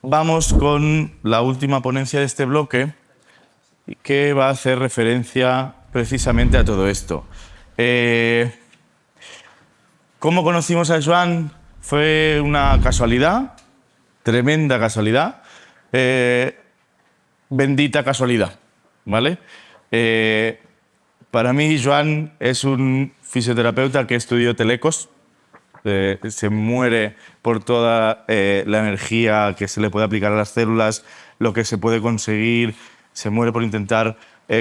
vamos con la última ponencia de este bloque, que va a hacer referencia precisamente a todo esto. ¿Cómo conocimos a Joan? Fue una casualidad, tremenda casualidad, bendita casualidad, ¿vale? Para mí, Joan es un fisioterapeuta que estudió telecos, se muere por toda la energía que se le puede aplicar a las células, lo que se puede conseguir, se muere por intentar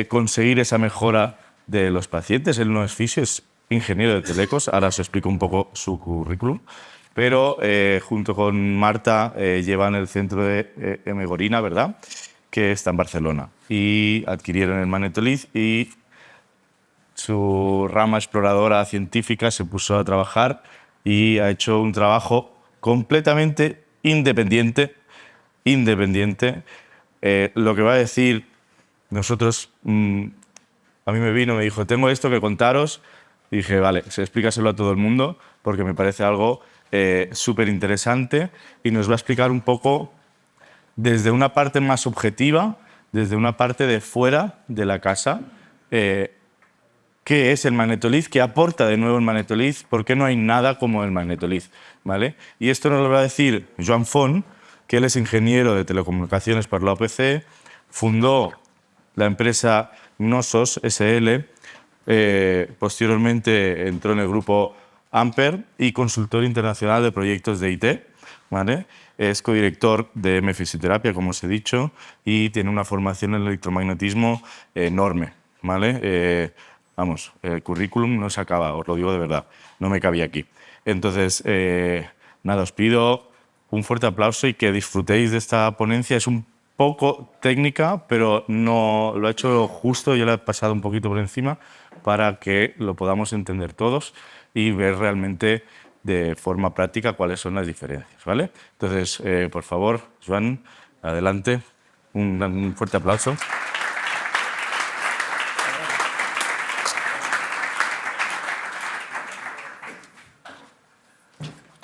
conseguir esa mejora de los pacientes. Él no es fisio, es ingeniero de telecos, ahora os explico un poco su currículum, pero junto con Marta llevan el centro de Emegorina, ¿verdad?, que está en Barcelona, y adquirieron el magnetolith y su rama exploradora científica se puso a trabajar y ha hecho un trabajo completamente independiente. Lo que va a decir, nosotros, a mí me dijo, tengo esto que contaros, y dije, vale, explícaselo a todo el mundo, porque me parece algo súper interesante y nos va a explicar un poco desde una parte más objetiva, desde una parte de fuera de la casa, qué es el magnetolith, qué aporta de nuevo el magnetolith, por qué no hay nada como el magnetolith, ¿vale? Y esto nos lo va a decir Joan Font, que él es ingeniero de telecomunicaciones por la UPC, fundó la empresa Gnosos SL, posteriormente entró en el grupo Amper y consultor internacional de proyectos de IT, ¿vale? Es codirector de M-Fisioterapia, como os he dicho, y tiene una formación en electromagnetismo enorme, ¿vale? Vamos, el currículum no se acaba, os lo digo de verdad, no me cabía aquí. Entonces, nada, os pido un fuerte aplauso y que disfrutéis de esta ponencia. Es un poco técnica, pero no lo ha hecho justo, yo le he pasado un poquito por encima para que lo podamos entender todos y ver realmente de forma práctica cuáles son las diferencias, ¿vale? Entonces, por favor, Joan, adelante, un fuerte aplauso.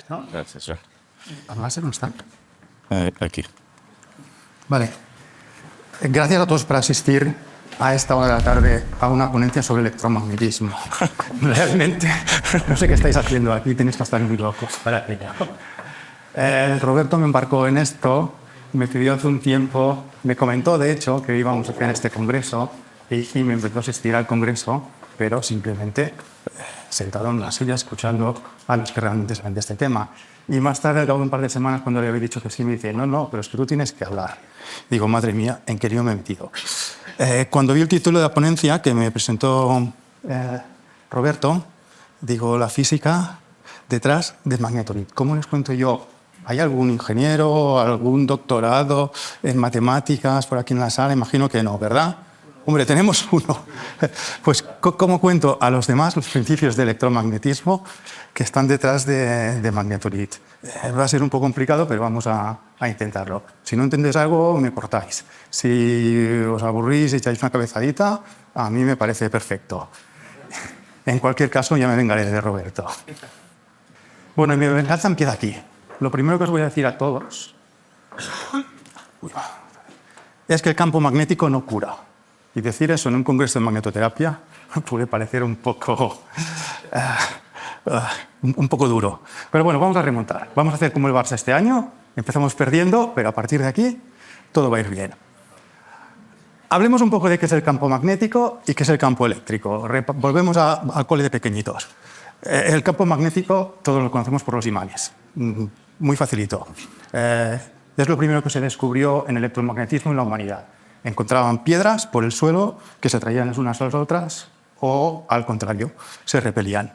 ¿No? Gracias, Joan. ¿Además no está? Aquí. Vale. Gracias a todos por asistir a esta hora de la tarde a una ponencia sobre electromagnetismo. Realmente, no sé qué estáis haciendo aquí, tenéis que estar muy locos para ello. Roberto me embarcó en esto, me pidió hace un tiempo, me comentó de hecho que íbamos a hacer este congreso y me empezó a asistir al congreso, pero simplemente sentado en la silla escuchando a los que realmente saben de este tema. Y más tarde, al cabo de un par de semanas, cuando le había dicho que sí, me dice, no, pero es que tú tienes que hablar. Digo, madre mía, ¿en qué lío me he metido? Cuando vi el título de la ponencia que me presentó Roberto, digo, la física detrás del magnetolith. ¿Cómo les cuento yo? ¿Hay algún ingeniero, algún doctorado en matemáticas por aquí en la sala? Imagino que no, ¿verdad? Hombre, tenemos uno. Pues, ¿cómo cuento a los demás los principios de electromagnetismo que están detrás de magnetolith? Va a ser un poco complicado, pero vamos a intentarlo. Si no entendéis algo, me cortáis. Si os aburrís y echáis una cabezadita, a mí me parece perfecto. En cualquier caso, ya me vengaré de Roberto. Bueno, y mi venganza empieza aquí. Lo primero que os voy a decir a todos es que el campo magnético no cura. Y decir eso en un congreso de magnetoterapia puede parecer un poco duro. Pero bueno, vamos a remontar. Vamos a hacer como el Barça este año. Empezamos perdiendo, pero a partir de aquí todo va a ir bien. Hablemos un poco de qué es el campo magnético y qué es el campo eléctrico. Volvemos al cole de pequeñitos. El campo magnético todos lo conocemos por los imanes. Muy facilito. Es lo primero que se descubrió en el electromagnetismo en la humanidad. Encontraban piedras por el suelo que se atraían las unas a las otras o, al contrario, se repelían.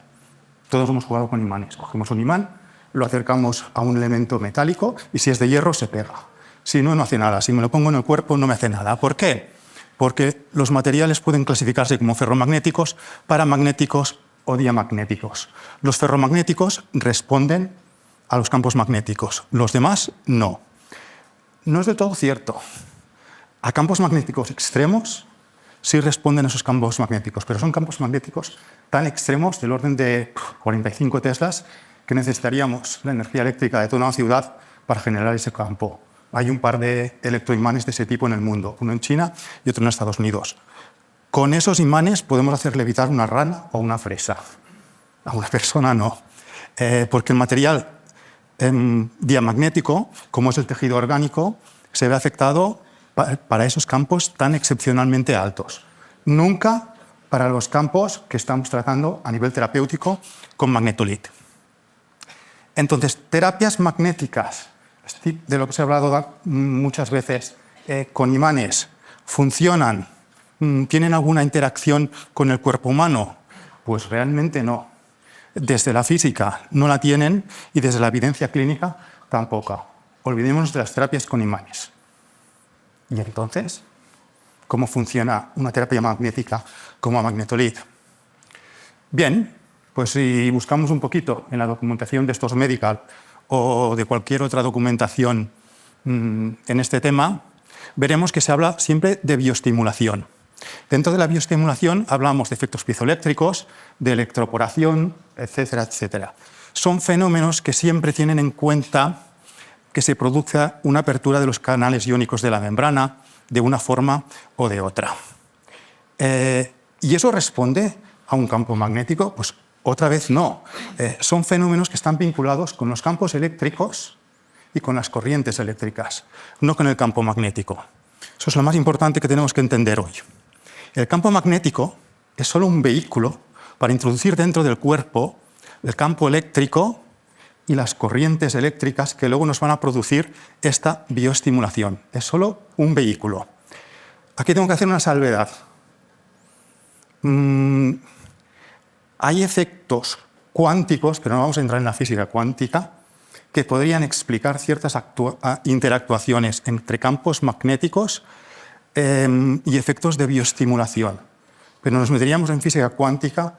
Todos hemos jugado con imanes. Cogemos un imán, lo acercamos a un elemento metálico y si es de hierro se pega. Si no, no hace nada. Si me lo pongo en el cuerpo no me hace nada. ¿Por qué? Porque los materiales pueden clasificarse como ferromagnéticos, paramagnéticos o diamagnéticos. Los ferromagnéticos responden a los campos magnéticos. Los demás, no. No es del todo cierto. A campos magnéticos extremos sí responden a esos campos magnéticos, pero son campos magnéticos tan extremos del orden de 45 teslas que necesitaríamos la energía eléctrica de toda una ciudad para generar ese campo. Hay un par de electroimanes de ese tipo en el mundo, uno en China y otro en Estados Unidos. Con esos imanes podemos hacer levitar una rana o una fresa. A una persona no, porque el material diamagnético, como es el tejido orgánico, se ve afectado para esos campos tan excepcionalmente altos. Nunca para los campos que estamos tratando a nivel terapéutico con magnetolith. Entonces, terapias magnéticas, de lo que se ha hablado muchas veces, con imanes, ¿funcionan? ¿Tienen alguna interacción con el cuerpo humano? Pues realmente no. Desde la física no la tienen y desde la evidencia clínica tampoco. Olvidémonos de las terapias con imanes. ¿Y entonces cómo funciona una terapia magnética como magnetolith? Bien, pues si buscamos un poquito en la documentación de estos Medical o de cualquier otra documentación en este tema, veremos que se habla siempre de bioestimulación. Dentro de la bioestimulación hablamos de efectos piezoeléctricos, de electroporación, etcétera, etcétera. Son fenómenos que siempre tienen en cuenta que se produzca una apertura de los canales iónicos de la membrana de una forma o de otra. ¿Y eso responde a un campo magnético? Pues otra vez no. Son fenómenos que están vinculados con los campos eléctricos y con las corrientes eléctricas, no con el campo magnético. Eso es lo más importante que tenemos que entender hoy. El campo magnético es solo un vehículo para introducir dentro del cuerpo el campo eléctrico y las corrientes eléctricas que luego nos van a producir esta bioestimulación. Es solo un vehículo. Aquí tengo que hacer una salvedad. Hay efectos cuánticos, pero no vamos a entrar en la física cuántica, que podrían explicar ciertas interactuaciones entre campos magnéticos y efectos de bioestimulación. Pero nos meteríamos en física cuántica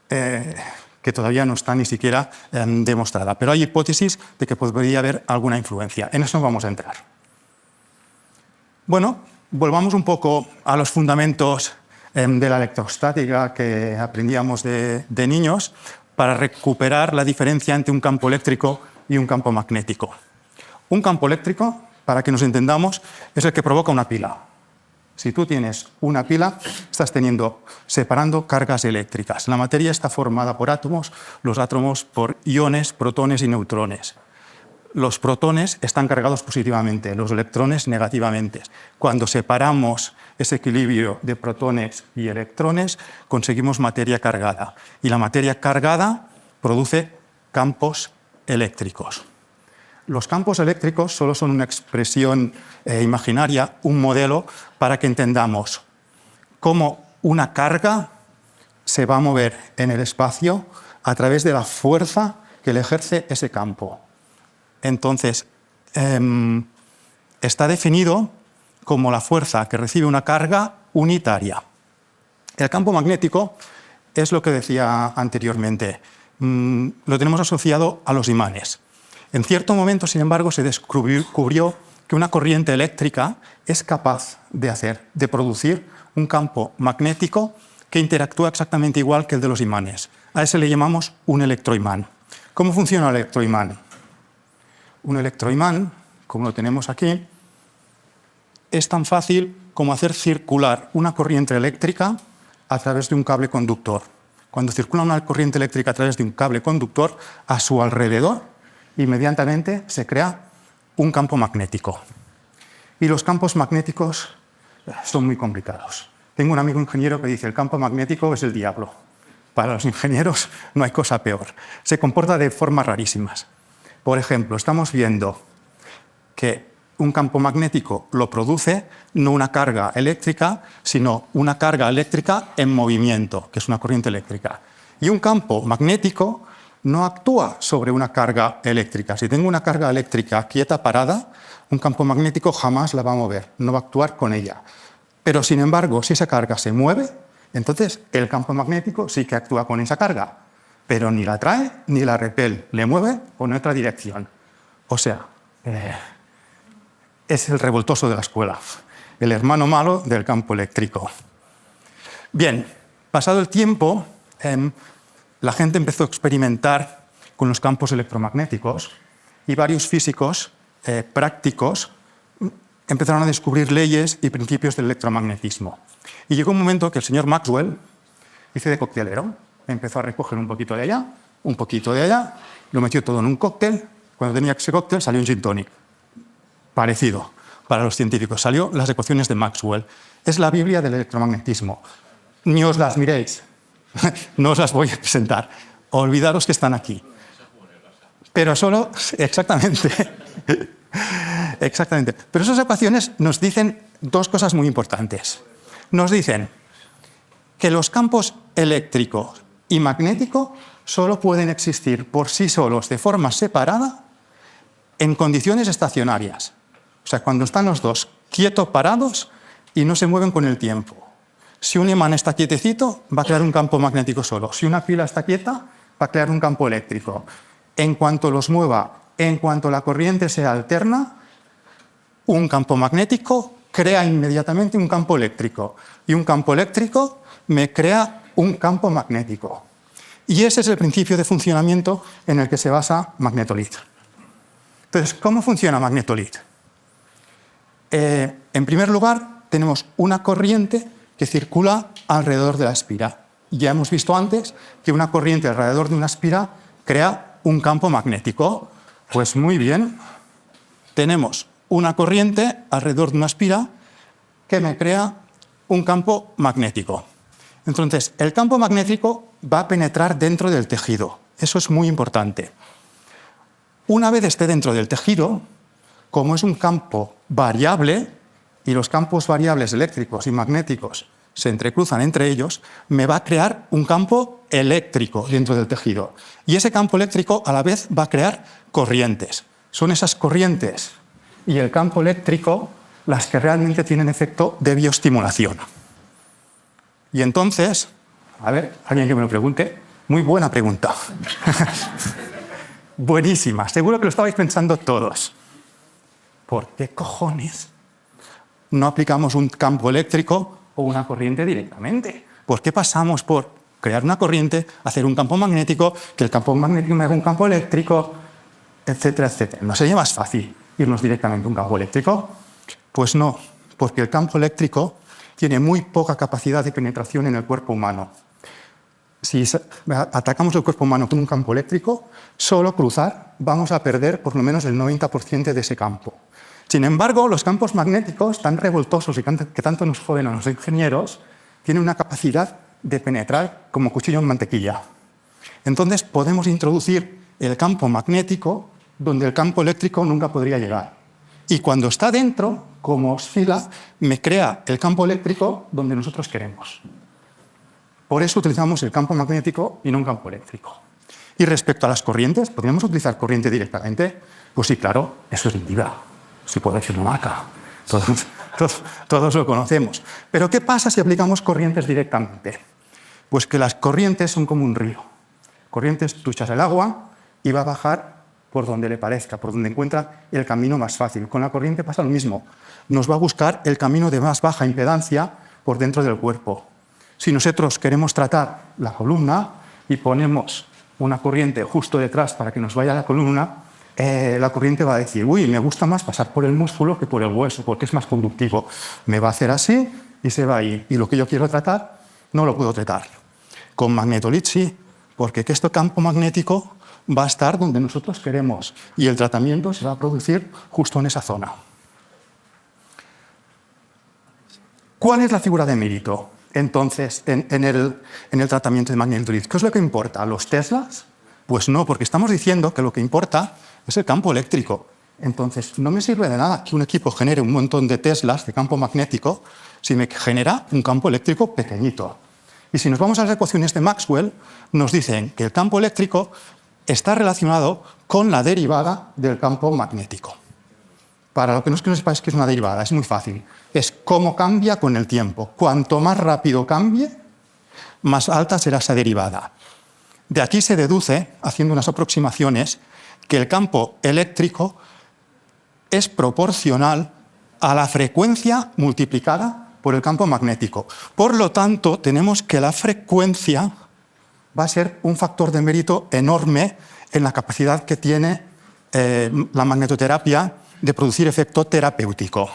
que todavía no está ni siquiera demostrada. Pero hay hipótesis de que podría haber alguna influencia. En eso no vamos a entrar. Bueno, volvamos un poco a los fundamentos de la electrostática que aprendíamos de niños para recuperar la diferencia entre un campo eléctrico y un campo magnético. Un campo eléctrico, para que nos entendamos, es el que provoca una pila. Si tú tienes una pila, estás separando cargas eléctricas. La materia está formada por átomos, los átomos por iones, protones y neutrones. Los protones están cargados positivamente, los electrones negativamente. Cuando separamos ese equilibrio de protones y electrones, conseguimos materia cargada. Y la materia cargada produce campos eléctricos. Los campos eléctricos solo son una expresión imaginaria, un modelo, para que entendamos cómo una carga se va a mover en el espacio a través de la fuerza que le ejerce ese campo. Entonces, está definido como la fuerza que recibe una carga unitaria. El campo magnético es lo que decía anteriormente. Lo tenemos asociado a los imanes. En cierto momento, sin embargo, se descubrió que una corriente eléctrica es capaz de producir un campo magnético que interactúa exactamente igual que el de los imanes. A ese le llamamos un electroimán. ¿Cómo funciona el electroimán? Un electroimán, como lo tenemos aquí, es tan fácil como hacer circular una corriente eléctrica a través de un cable conductor. Cuando circula una corriente eléctrica a través de un cable conductor, a su alrededor, inmediatamente se crea un campo magnético. Y los campos magnéticos son muy complicados. Tengo un amigo ingeniero que dice: el campo magnético es el diablo. Para los ingenieros no hay cosa peor. Se comporta de formas rarísimas. Por ejemplo, estamos viendo que un campo magnético lo produce no una carga eléctrica, sino una carga eléctrica en movimiento, que es una corriente eléctrica. Y un campo magnético no actúa sobre una carga eléctrica. Si tengo una carga eléctrica quieta, parada, un campo magnético jamás la va a mover, no va a actuar con ella. Pero, sin embargo, si esa carga se mueve, entonces el campo magnético sí que actúa con esa carga, pero ni la atrae ni la repele, le mueve en otra dirección. O sea, es el revoltoso de la escuela, el hermano malo del campo eléctrico. Bien, pasado el tiempo, la gente empezó a experimentar con los campos electromagnéticos y varios físicos prácticos empezaron a descubrir leyes y principios del electromagnetismo. Y llegó un momento que el señor Maxwell hizo de coctelero. Empezó a recoger un poquito de allá, un poquito de allá, lo metió todo en un cóctel. Cuando tenía ese cóctel salió un gin tonic. Parecido para los científicos. Salió las ecuaciones de Maxwell. Es la Biblia del electromagnetismo. Ni os las miréis. No os las voy a presentar. Olvidaros que están aquí. Pero solo, exactamente. Exactamente. Pero esas ecuaciones nos dicen dos cosas muy importantes. Nos dicen que los campos eléctrico y magnético solo pueden existir por sí solos de forma separada en condiciones estacionarias. O sea, cuando están los dos quietos, parados y no se mueven con el tiempo. Si un imán está quietecito, va a crear un campo magnético solo. Si una pila está quieta, va a crear un campo eléctrico. En cuanto los mueva, en cuanto la corriente se alterna, un campo magnético crea inmediatamente un campo eléctrico. Y un campo eléctrico me crea un campo magnético. Y ese es el principio de funcionamiento en el que se basa Magnetolith. Entonces, ¿cómo funciona Magnetolith? En primer lugar, tenemos una corriente que circula alrededor de la espira. Ya hemos visto antes que una corriente alrededor de una espira crea un campo magnético. Pues muy bien, tenemos una corriente alrededor de una espira que me crea un campo magnético. Entonces, el campo magnético va a penetrar dentro del tejido. Eso es muy importante. Una vez esté dentro del tejido, como es un campo variable, y los campos variables eléctricos y magnéticos se entrecruzan entre ellos, me va a crear un campo eléctrico dentro del tejido. Y ese campo eléctrico a la vez va a crear corrientes. Son esas corrientes y el campo eléctrico las que realmente tienen efecto de bioestimulación. Y entonces, a ver, alguien que me lo pregunte, muy buena pregunta. Buenísima, seguro que lo estabais pensando todos. ¿Por qué cojones no aplicamos un campo eléctrico o una corriente directamente? ¿Por qué pasamos por crear una corriente, hacer un campo magnético, que el campo magnético me haga un campo eléctrico, etcétera, etcétera? ¿No sería más fácil irnos directamente a un campo eléctrico? Pues no, porque el campo eléctrico tiene muy poca capacidad de penetración en el cuerpo humano. Si atacamos el cuerpo humano con un campo eléctrico, solo cruzar vamos a perder por lo menos el 90% de ese campo. Sin embargo, los campos magnéticos tan revoltosos y que tanto nos joden a los ingenieros tienen una capacidad de penetrar como cuchillo en mantequilla. Entonces podemos introducir el campo magnético donde el campo eléctrico nunca podría llegar. Y cuando está dentro, como oscila, me crea el campo eléctrico donde nosotros queremos. Por eso utilizamos el campo magnético y no un campo eléctrico. Y respecto a las corrientes, ¿podríamos utilizar corriente directamente? Pues sí, claro, eso es mentira. Si puede decir una marca. Todos lo conocemos. Pero ¿qué pasa si aplicamos corrientes directamente? Pues que las corrientes son como un río. Corrientes, tú echas el agua y va a bajar por donde le parezca, por donde encuentra el camino más fácil. Con la corriente pasa lo mismo. Nos va a buscar el camino de más baja impedancia por dentro del cuerpo. Si nosotros queremos tratar la columna y ponemos una corriente justo detrás para que nos vaya a la columna, la corriente va a decir, uy, me gusta más pasar por el músculo que por el hueso, porque es más conductivo. Me va a hacer así y se va a ir. Y lo que yo quiero tratar, no lo puedo tratar. Con Magnetolith sí, porque este campo magnético va a estar donde nosotros queremos y el tratamiento se va a producir justo en esa zona. ¿Cuál es la figura de mérito, entonces, en el tratamiento de Magnetolith? ¿Qué es lo que importa? ¿Los Teslas? Pues no, porque estamos diciendo que lo que importa es el campo eléctrico. Entonces, no me sirve de nada que un equipo genere un montón de Teslas de campo magnético si me genera un campo eléctrico pequeñito. Y si nos vamos a las ecuaciones de Maxwell, nos dicen que el campo eléctrico está relacionado con la derivada del campo magnético. Para lo que no sepáis qué es una derivada, es muy fácil. Es cómo cambia con el tiempo. Cuanto más rápido cambie, más alta será esa derivada. De aquí se deduce, haciendo unas aproximaciones, que el campo eléctrico es proporcional a la frecuencia multiplicada por el campo magnético. Por lo tanto, tenemos que la frecuencia va a ser un factor de mérito enorme en la capacidad que tiene la magnetoterapia de producir efecto terapéutico.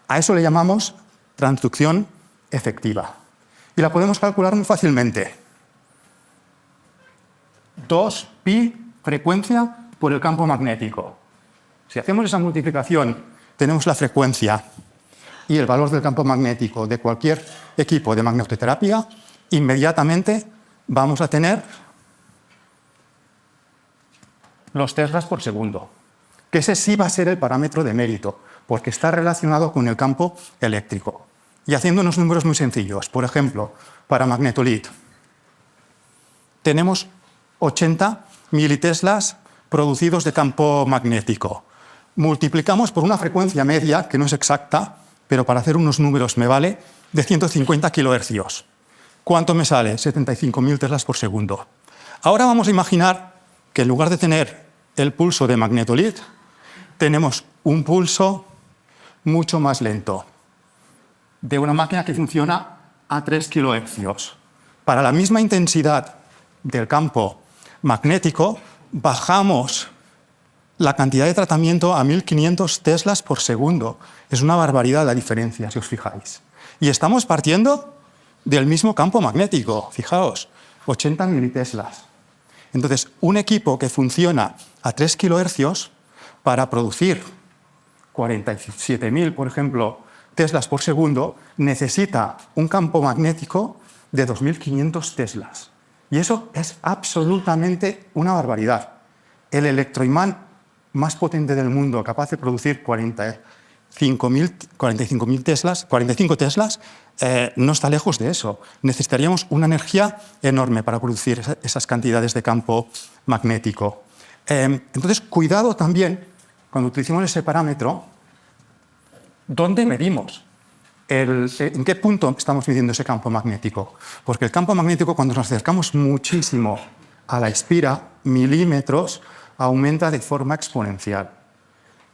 A eso le llamamos transducción efectiva. Y la podemos calcular muy fácilmente. 2pi frecuencia por el campo magnético. Si hacemos esa multiplicación, tenemos la frecuencia y el valor del campo magnético de cualquier equipo de magnetoterapia, inmediatamente vamos a tener los teslas por segundo, que ese sí va a ser el parámetro de mérito, porque está relacionado con el campo eléctrico. Y haciendo unos números muy sencillos, por ejemplo, para magnetolith, tenemos 80 militeslas producidos de campo magnético. Multiplicamos por una frecuencia media, que no es exacta, pero para hacer unos números me vale, de 150 kilohercios. ¿Cuánto me sale? 75.000 teslas por segundo. Ahora vamos a imaginar que en lugar de tener el pulso de magnetolith, tenemos un pulso mucho más lento, de una máquina que funciona a 3 kilohercios. Para la misma intensidad del campo magnético, bajamos la cantidad de tratamiento a 1.500 teslas por segundo. Es una barbaridad la diferencia, si os fijáis. Y estamos partiendo del mismo campo magnético, fijaos, 80 militeslas. Entonces, un equipo que funciona a 3 kilohercios para producir 47.000, por ejemplo, teslas por segundo, necesita un campo magnético de 2.500 teslas. Y eso es absolutamente una barbaridad. El electroimán más potente del mundo, capaz de producir 45 teslas, no está lejos de eso. Necesitaríamos una energía enorme para producir esas cantidades de campo magnético. Entonces, cuidado también, cuando utilicemos ese parámetro, ¿dónde medimos? ¿En qué punto estamos midiendo ese campo magnético? Porque el campo magnético, cuando nos acercamos muchísimo a la espira, milímetros, aumenta de forma exponencial.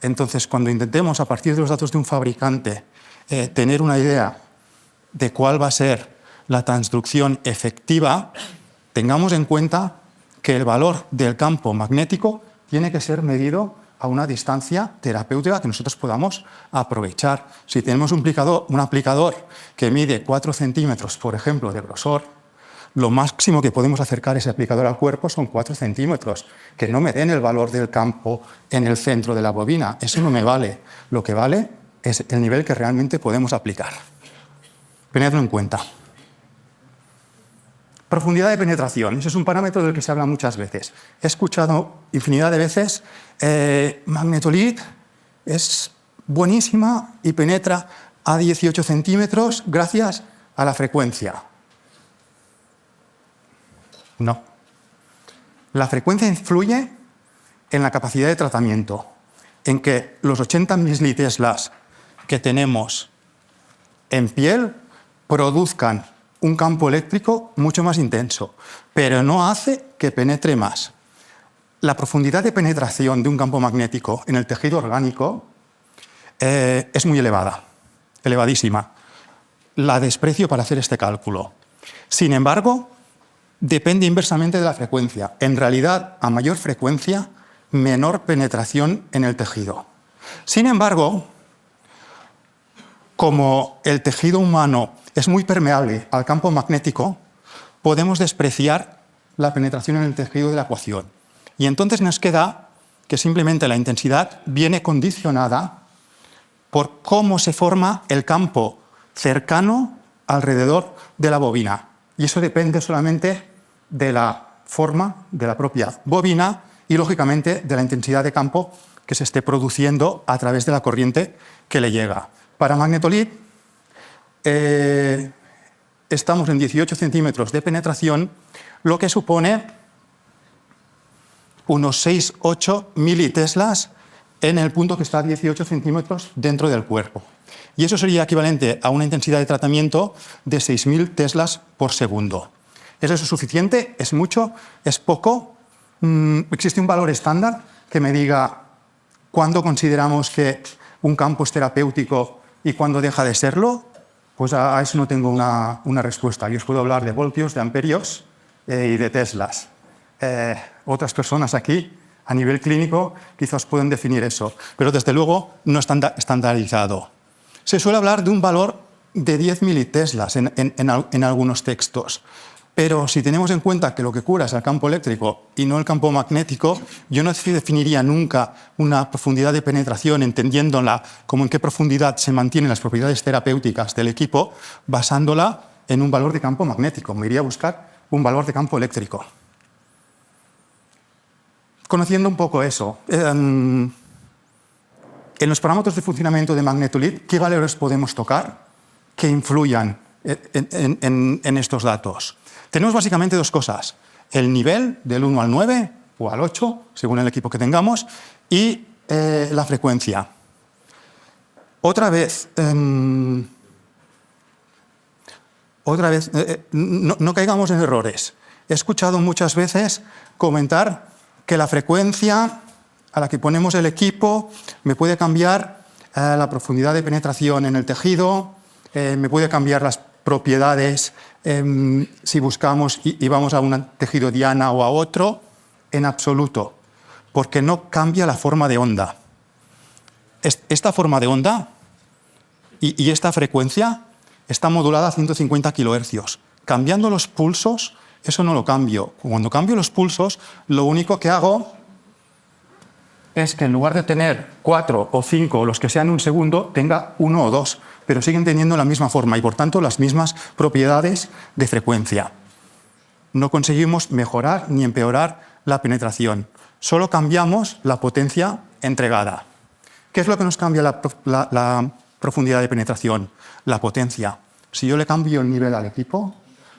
Entonces, cuando intentemos, a partir de los datos de un fabricante, tener una idea de cuál va a ser la transducción efectiva, tengamos en cuenta que el valor del campo magnético tiene que ser medido a una distancia terapéutica que nosotros podamos aprovechar. Si tenemos un aplicador que mide 4 centímetros, por ejemplo, de grosor, lo máximo que podemos acercar ese aplicador al cuerpo son 4 centímetros, que no me den el valor del campo en el centro de la bobina. Eso no me vale. Lo que vale es el nivel que realmente podemos aplicar. Tenedlo en cuenta. Profundidad de penetración. Ese es un parámetro del que se habla muchas veces. He escuchado infinidad de veces, magnetolith es buenísima y penetra a 18 centímetros gracias a la frecuencia. No. La frecuencia influye en la capacidad de tratamiento, en que los 80 militeslas que tenemos en piel produzcan un campo eléctrico mucho más intenso, pero no hace que penetre más. La profundidad de penetración de un campo magnético en el tejido orgánico es muy elevada, elevadísima. La desprecio para hacer este cálculo. Sin embargo, depende inversamente de la frecuencia. En realidad, a mayor frecuencia, menor penetración en el tejido. Sin embargo, como el tejido humano es muy permeable al campo magnético, podemos despreciar la penetración en el tejido de la ecuación. Y entonces nos queda que simplemente la intensidad viene condicionada por cómo se forma el campo cercano alrededor de la bobina. Y eso depende solamente de la forma de la propia bobina y, lógicamente, de la intensidad de campo que se esté produciendo a través de la corriente que le llega. Para magnetolith estamos en 18 centímetros de penetración, lo que supone unos 6-8 militeslas en el punto que está a 18 centímetros dentro del cuerpo. Y eso sería equivalente a una intensidad de tratamiento de 6.000 teslas por segundo. ¿Es eso suficiente? ¿Es mucho? ¿Es poco? ¿Existe un valor estándar que me diga cuándo consideramos que un campo es terapéutico y cuándo deja de serlo? Pues a eso no tengo una respuesta. Yo os puedo hablar de voltios, de amperios y de teslas. Otras personas aquí A nivel clínico quizás pueden definir eso, pero desde luego no está estandarizado. Se suele hablar de un valor de 10 militeslas en algunos textos, pero si tenemos en cuenta que lo que cura es el campo eléctrico y no el campo magnético, yo no definiría nunca una profundidad de penetración entendiéndola como en qué profundidad se mantienen las propiedades terapéuticas del equipo, basándola en un valor de campo magnético. Me iría a buscar un valor de campo eléctrico. Conociendo un poco eso, en los parámetros de funcionamiento de Magnetolit, ¿qué valores podemos tocar que influyan en estos datos? Tenemos básicamente dos cosas: el nivel del 1 al 9 o al 8, según el equipo que tengamos, y la frecuencia. Otra vez, no caigamos en errores. He escuchado muchas veces comentar que la frecuencia a la que ponemos el equipo me puede cambiar la profundidad de penetración en el tejido, me puede cambiar las propiedades si buscamos y vamos a un tejido diana o a otro. En absoluto, porque no cambia la forma de onda. Esta forma de onda y esta frecuencia está modulada a 150 kHz. Cambiando los pulsos, eso no lo cambio. Cuando cambio los pulsos, lo único que hago es que en lugar de tener 4 o 5 o los que sean un segundo, tenga 1 o 2, pero siguen teniendo la misma forma y por tanto las mismas propiedades de frecuencia. No conseguimos mejorar ni empeorar la penetración, solo cambiamos la potencia entregada. ¿Qué es lo que nos cambia la profundidad de penetración? La potencia. Si yo le cambio el nivel al equipo,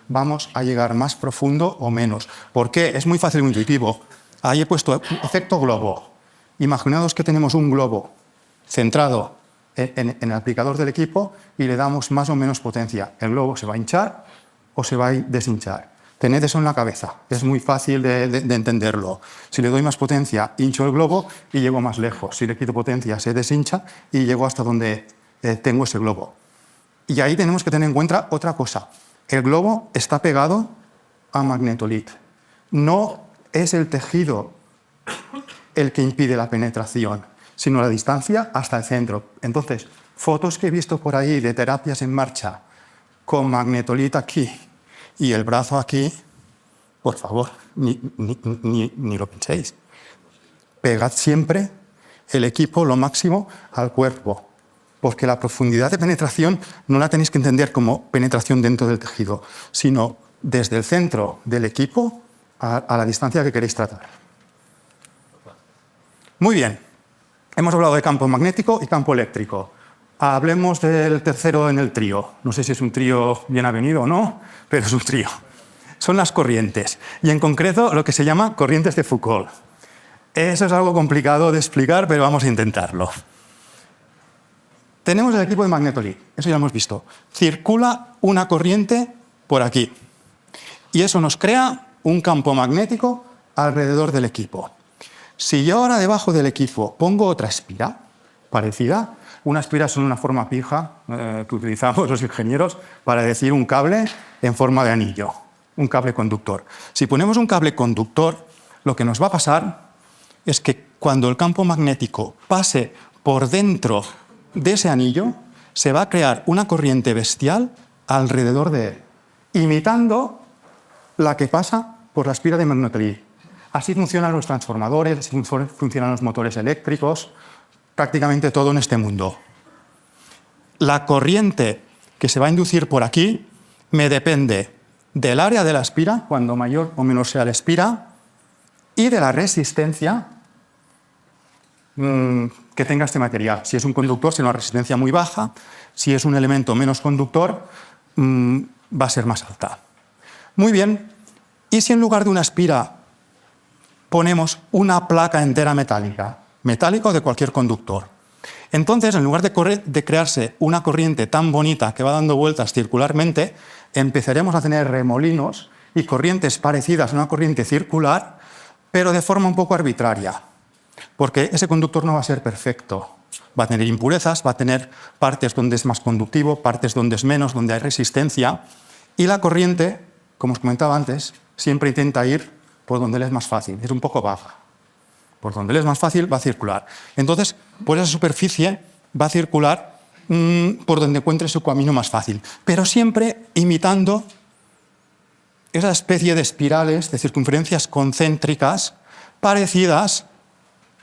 vamos a llegar más profundo o menos. ¿Por qué? Es muy fácil e intuitivo. Ahí he puesto efecto globo. Imaginaos que tenemos un globo centrado en el aplicador del equipo y le damos más o menos potencia. El globo se va a hinchar o se va a deshinchar. Tened eso en la cabeza, es muy fácil de entenderlo. Si le doy más potencia, hincho el globo y llego más lejos. Si le quito potencia, se deshincha y llego hasta donde tengo ese globo. Y ahí tenemos que tener en cuenta otra cosa. El globo está pegado a Magnetolit. No es el tejido el que impide la penetración, sino la distancia hasta el centro. Entonces, fotos que he visto por ahí de terapias en marcha con Magnetolit aquí y el brazo aquí, por favor, ni lo penséis. Pegad siempre el equipo lo máximo al cuerpo, porque la profundidad de penetración no la tenéis que entender como penetración dentro del tejido, sino desde el centro del equipo a la distancia que queréis tratar. Muy bien, hemos hablado de campo magnético y campo eléctrico. Hablemos del tercero en el trío. No sé si es un trío bien avenido o no, pero es un trío. Son las corrientes, y en concreto lo que se llama corrientes de Foucault. Eso es algo complicado de explicar, pero vamos a intentarlo. Tenemos el equipo de Magnetolit, eso ya lo hemos visto. Circula una corriente por aquí, y eso nos crea un campo magnético alrededor del equipo. Si yo ahora debajo del equipo pongo otra espira parecida, una espira es una forma pija que utilizamos los ingenieros para decir un cable en forma de anillo, un cable conductor. Si ponemos un cable conductor, lo que nos va a pasar es que cuando el campo magnético pase por dentro de ese anillo, se va a crear una corriente bestial alrededor de él, imitando la que pasa por la espira de Magnetolit. Así funcionan los transformadores, así funcionan los motores eléctricos, prácticamente todo en este mundo. La corriente que se va a inducir por aquí me depende del área de la espira, cuando mayor o menor sea la espira, y de la resistencia que tenga este material. Si es un conductor, será una resistencia muy baja. Si es un elemento menos conductor, va a ser más alta. Muy bien. ¿Y si en lugar de una espira ponemos una placa entera metálica? Metálica o de cualquier conductor. Entonces, en lugar de crearse una corriente tan bonita que va dando vueltas circularmente, empezaremos a tener remolinos y corrientes parecidas a una corriente circular, pero de forma un poco arbitraria, porque ese conductor no va a ser perfecto. Va a tener impurezas, va a tener partes donde es más conductivo, partes donde es menos, donde hay resistencia, y la corriente, como os comentaba antes, siempre intenta ir por donde le es más fácil, es un poco baja. Por donde le es más fácil, va a circular. Entonces, por esa superficie va a circular por donde encuentre su camino más fácil, pero siempre imitando esa especie de espirales, de circunferencias concéntricas parecidas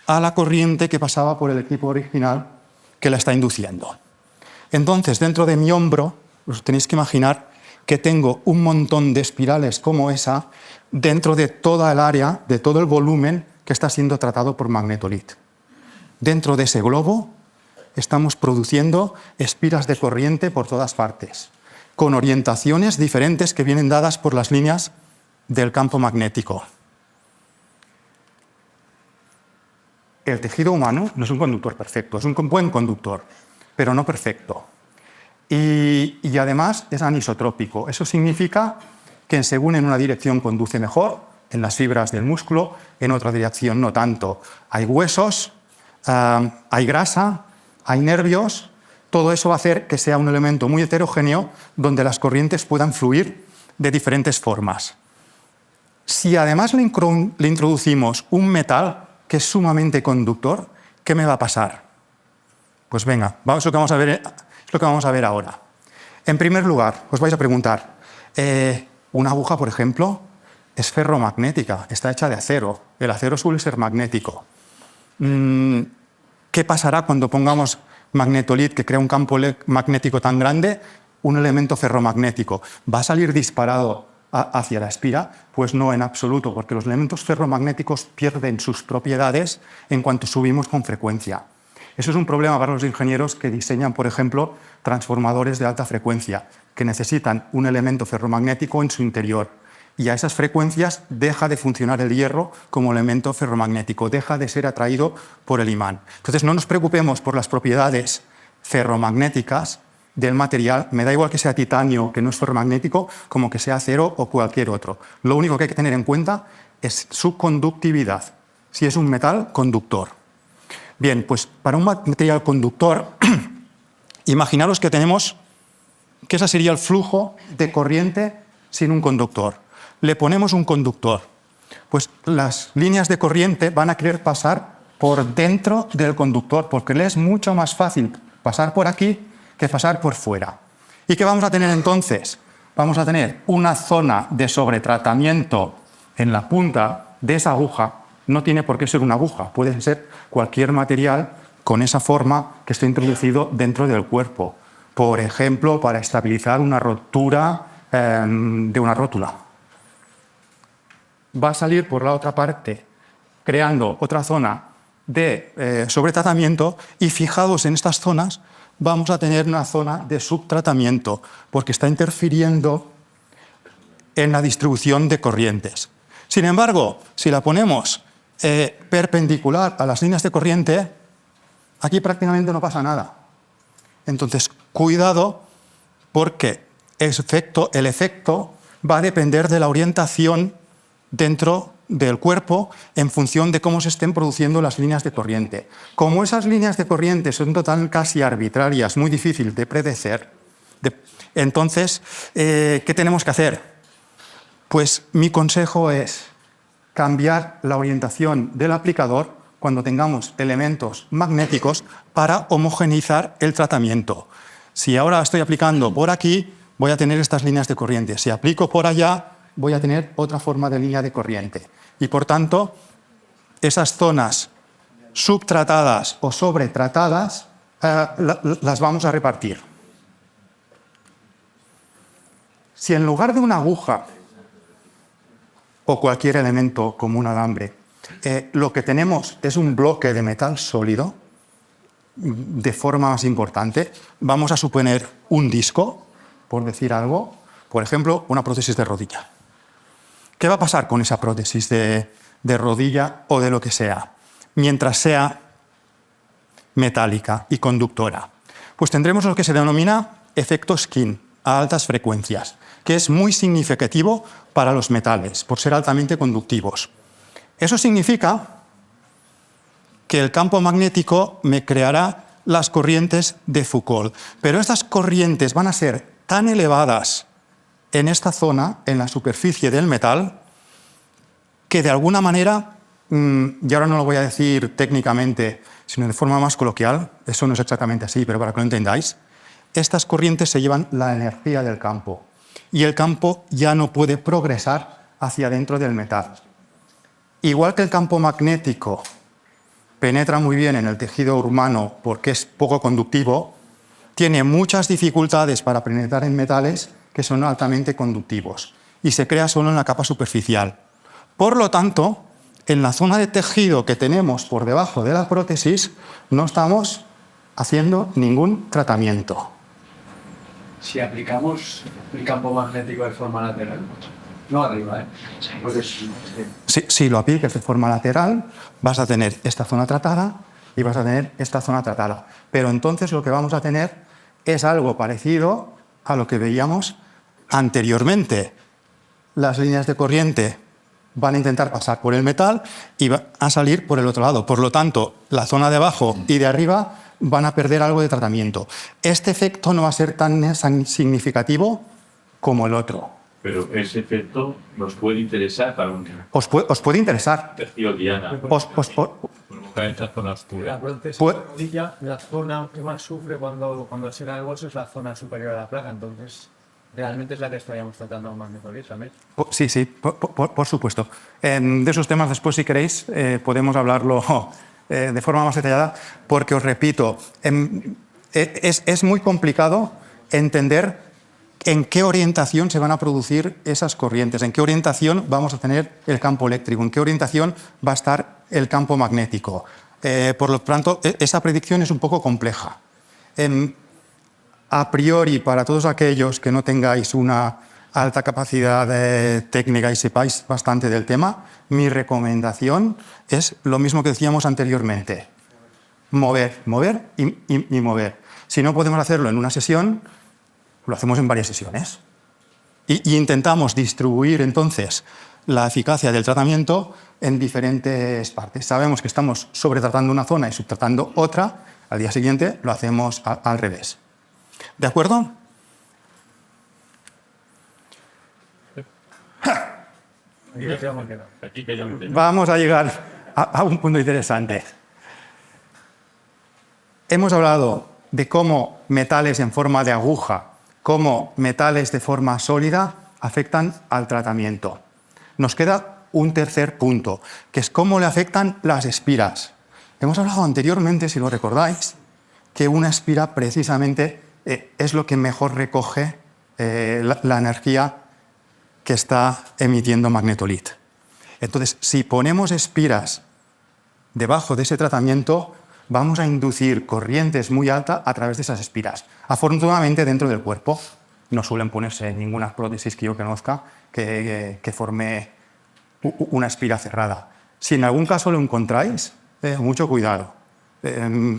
a la corriente que pasaba por el equipo original que la está induciendo. Entonces, dentro de mi hombro, os tenéis que imaginar que tengo un montón de espirales como esa dentro de toda el área, de todo el volumen que está siendo tratado por magnetolith. Dentro de ese globo estamos produciendo espiras de corriente por todas partes, con orientaciones diferentes que vienen dadas por las líneas del campo magnético. El tejido humano no es un conductor perfecto, es un buen conductor, pero no perfecto. Y además es anisotrópico. Eso significa que según en una dirección conduce mejor, en las fibras del músculo, en otra dirección no tanto. Hay huesos, hay grasa, hay nervios. Todo eso va a hacer que sea un elemento muy heterogéneo donde las corrientes puedan fluir de diferentes formas. Si además le introducimos un metal que es sumamente conductor, ¿qué me va a pasar? Pues venga, es lo que vamos a ver ahora. En primer lugar, os vais a preguntar, una aguja, por ejemplo, es ferromagnética, está hecha de acero. El acero suele ser magnético. ¿Qué pasará cuando pongamos magnetolith que crea un campo magnético tan grande? Un elemento ferromagnético. ¿Va a salir disparado hacia la espira? Pues no, en absoluto, porque los elementos ferromagnéticos pierden sus propiedades en cuanto subimos con frecuencia. Eso es un problema para los ingenieros que diseñan, por ejemplo, transformadores de alta frecuencia, que necesitan un elemento ferromagnético en su interior. Y a esas frecuencias deja de funcionar el hierro como elemento ferromagnético, deja de ser atraído por el imán. Entonces, no nos preocupemos por las propiedades ferromagnéticas del material. Me da igual que sea titanio, que no es ferromagnético, como que sea acero o cualquier otro. Lo único que hay que tener en cuenta es su conductividad, si es un metal conductor. Bien, pues para un material conductor, imaginaros que ese sería el flujo de corriente sin un conductor. Le ponemos un conductor. Pues las líneas de corriente van a querer pasar por dentro del conductor, porque le es mucho más fácil pasar por aquí que pasar por fuera. ¿Y qué vamos a tener entonces? Vamos a tener una zona de sobretratamiento en la punta de esa aguja. No tiene por qué ser una aguja, puede ser cualquier material con esa forma que está introducido dentro del cuerpo. Por ejemplo, para estabilizar una rotura de una rótula. Va a salir por la otra parte, creando otra zona de sobretratamiento, y fijados en estas zonas, vamos a tener una zona de subtratamiento, porque está interfiriendo en la distribución de corrientes. Sin embargo, si la ponemos perpendicular a las líneas de corriente, aquí prácticamente no pasa nada. Entonces, cuidado, porque el efecto va a depender de la orientación dentro del cuerpo en función de cómo se estén produciendo las líneas de corriente. Como esas líneas de corriente son casi arbitrarias, muy difícil de predecir, entonces, ¿qué tenemos que hacer? Pues mi consejo es cambiar la orientación del aplicador cuando tengamos elementos magnéticos para homogeneizar el tratamiento. Si ahora estoy aplicando por aquí, voy a tener estas líneas de corriente. Si aplico por allá, voy a tener otra forma de línea de corriente. Y por tanto, esas zonas subtratadas o sobretratadas las vamos a repartir. Si en lugar de una aguja o cualquier elemento como un alambre, lo que tenemos es un bloque de metal sólido, de forma más importante, vamos a suponer un disco, por decir algo, por ejemplo, una prótesis de rodilla. ¿Qué va a pasar con esa prótesis de rodilla o de lo que sea, mientras sea metálica y conductora? Pues tendremos lo que se denomina efecto skin a altas frecuencias, que es muy significativo para los metales, por ser altamente conductivos. Eso significa que el campo magnético me creará las corrientes de Foucault, pero estas corrientes van a ser tan elevadas en esta zona, en la superficie del metal, que de alguna manera y ahora no lo voy a decir técnicamente, sino de forma más coloquial, eso no es exactamente así, pero para que lo entendáis, estas corrientes se llevan la energía del campo y el campo ya no puede progresar hacia dentro del metal. Igual que el campo magnético penetra muy bien en el tejido humano porque es poco conductivo, tiene muchas dificultades para penetrar en metales que son altamente conductivos y se crea solo en la capa superficial. Por lo tanto, en la zona de tejido que tenemos por debajo de la prótesis no estamos haciendo ningún tratamiento. Si aplicamos el campo magnético de forma lateral, no arriba, porque Si lo aplicas de forma lateral, vas a tener esta zona tratada y vas a tener esta zona tratada. Pero entonces lo que vamos a tener es algo parecido a lo que veíamos anteriormente. Las líneas de corriente van a intentar pasar por el metal y van a salir por el otro lado. Por lo tanto, la zona de abajo y de arriba van a perder algo de tratamiento. Este efecto no va a ser tan significativo como el otro. Pero ese efecto nos puede interesar para un Os puede interesar. tejido diana. Provocar esta zona oscura. la prótesis de rodilla, la zona que más sufre cuando se da el hueso es la zona superior a la placa, entonces realmente es la que estaríamos tratando con magnetolit también. Sí, por supuesto. De esos temas después, si queréis, podemos hablarlo de forma más detallada, porque os repito, es muy complicado entender en qué orientación se van a producir esas corrientes, en qué orientación vamos a tener el campo eléctrico, en qué orientación va a estar el campo magnético. Por lo tanto, esa predicción es un poco compleja. A priori, para todos aquellos que no tengáis una alta capacidad técnica y sepáis bastante del tema, mi recomendación es lo mismo que decíamos anteriormente. Mover y mover. Si no podemos hacerlo en una sesión, lo hacemos en varias sesiones. Y intentamos distribuir entonces la eficacia del tratamiento en diferentes partes. Sabemos que estamos sobretratando una zona y subtratando otra, al día siguiente lo hacemos al revés. ¿De acuerdo? Vamos a llegar a un punto interesante. Hemos hablado de cómo metales en forma de aguja, cómo metales de forma sólida afectan al tratamiento. Nos queda un tercer punto, que es cómo le afectan las espiras. Hemos hablado anteriormente, si lo recordáis, que una espira precisamente es lo que mejor recoge la energía que está emitiendo magnetolit. Entonces, si ponemos espiras debajo de ese tratamiento, vamos a inducir corrientes muy altas a través de esas espiras. Afortunadamente, dentro del cuerpo no suelen ponerse ninguna prótesis que yo conozca que forme una espira cerrada. Si en algún caso lo encontráis, mucho cuidado.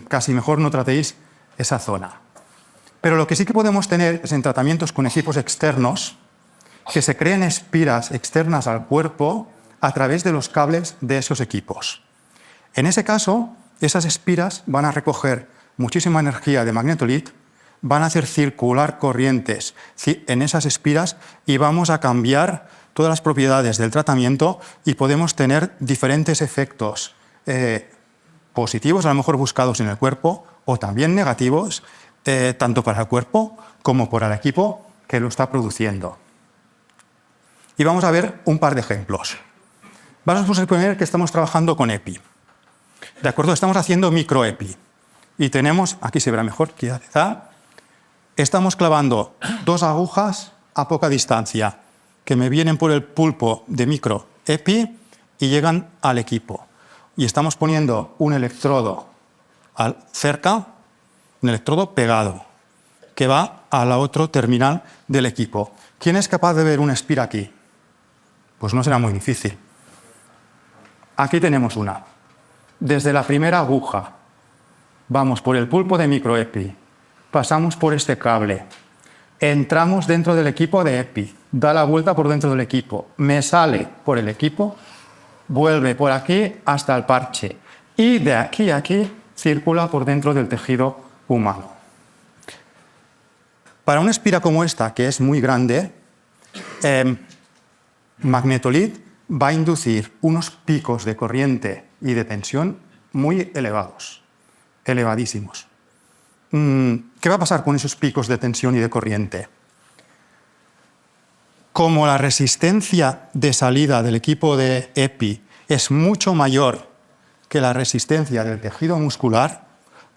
Casi mejor no tratéis esa zona. Pero lo que sí que podemos tener es en tratamientos con equipos externos que se creen espiras externas al cuerpo a través de los cables de esos equipos. En ese caso, esas espiras van a recoger muchísima energía de magnetolit, van a hacer circular corrientes en esas espiras y vamos a cambiar todas las propiedades del tratamiento y podemos tener diferentes efectos positivos, a lo mejor buscados en el cuerpo, o también negativos, tanto para el cuerpo como para el equipo que lo está produciendo. Y vamos a ver un par de ejemplos. Vamos a suponer que estamos trabajando con EPI. ¿De acuerdo? Estamos haciendo microEPI. Y tenemos, aquí se verá mejor, quizá, estamos clavando dos agujas a poca distancia que me vienen por el pulpo de microEPI y llegan al equipo. Y estamos poniendo un electrodo cerca, un electrodo pegado, que va a la otra terminal del equipo. ¿Quién es capaz de ver una espira aquí? Pues no será muy difícil. Aquí tenemos una. Desde la primera aguja vamos por el pulpo de microEPI, pasamos por este cable, entramos dentro del equipo de EPI, da la vuelta por dentro del equipo, me sale por el equipo, vuelve por aquí hasta el parche y de aquí a aquí circula por dentro del tejido humano. Para una espira como esta, que es muy grande, magnetolit va a inducir unos picos de corriente y de tensión muy elevados, elevadísimos. ¿Qué va a pasar con esos picos de tensión y de corriente? Como la resistencia de salida del equipo de EPI es mucho mayor que la resistencia del tejido muscular,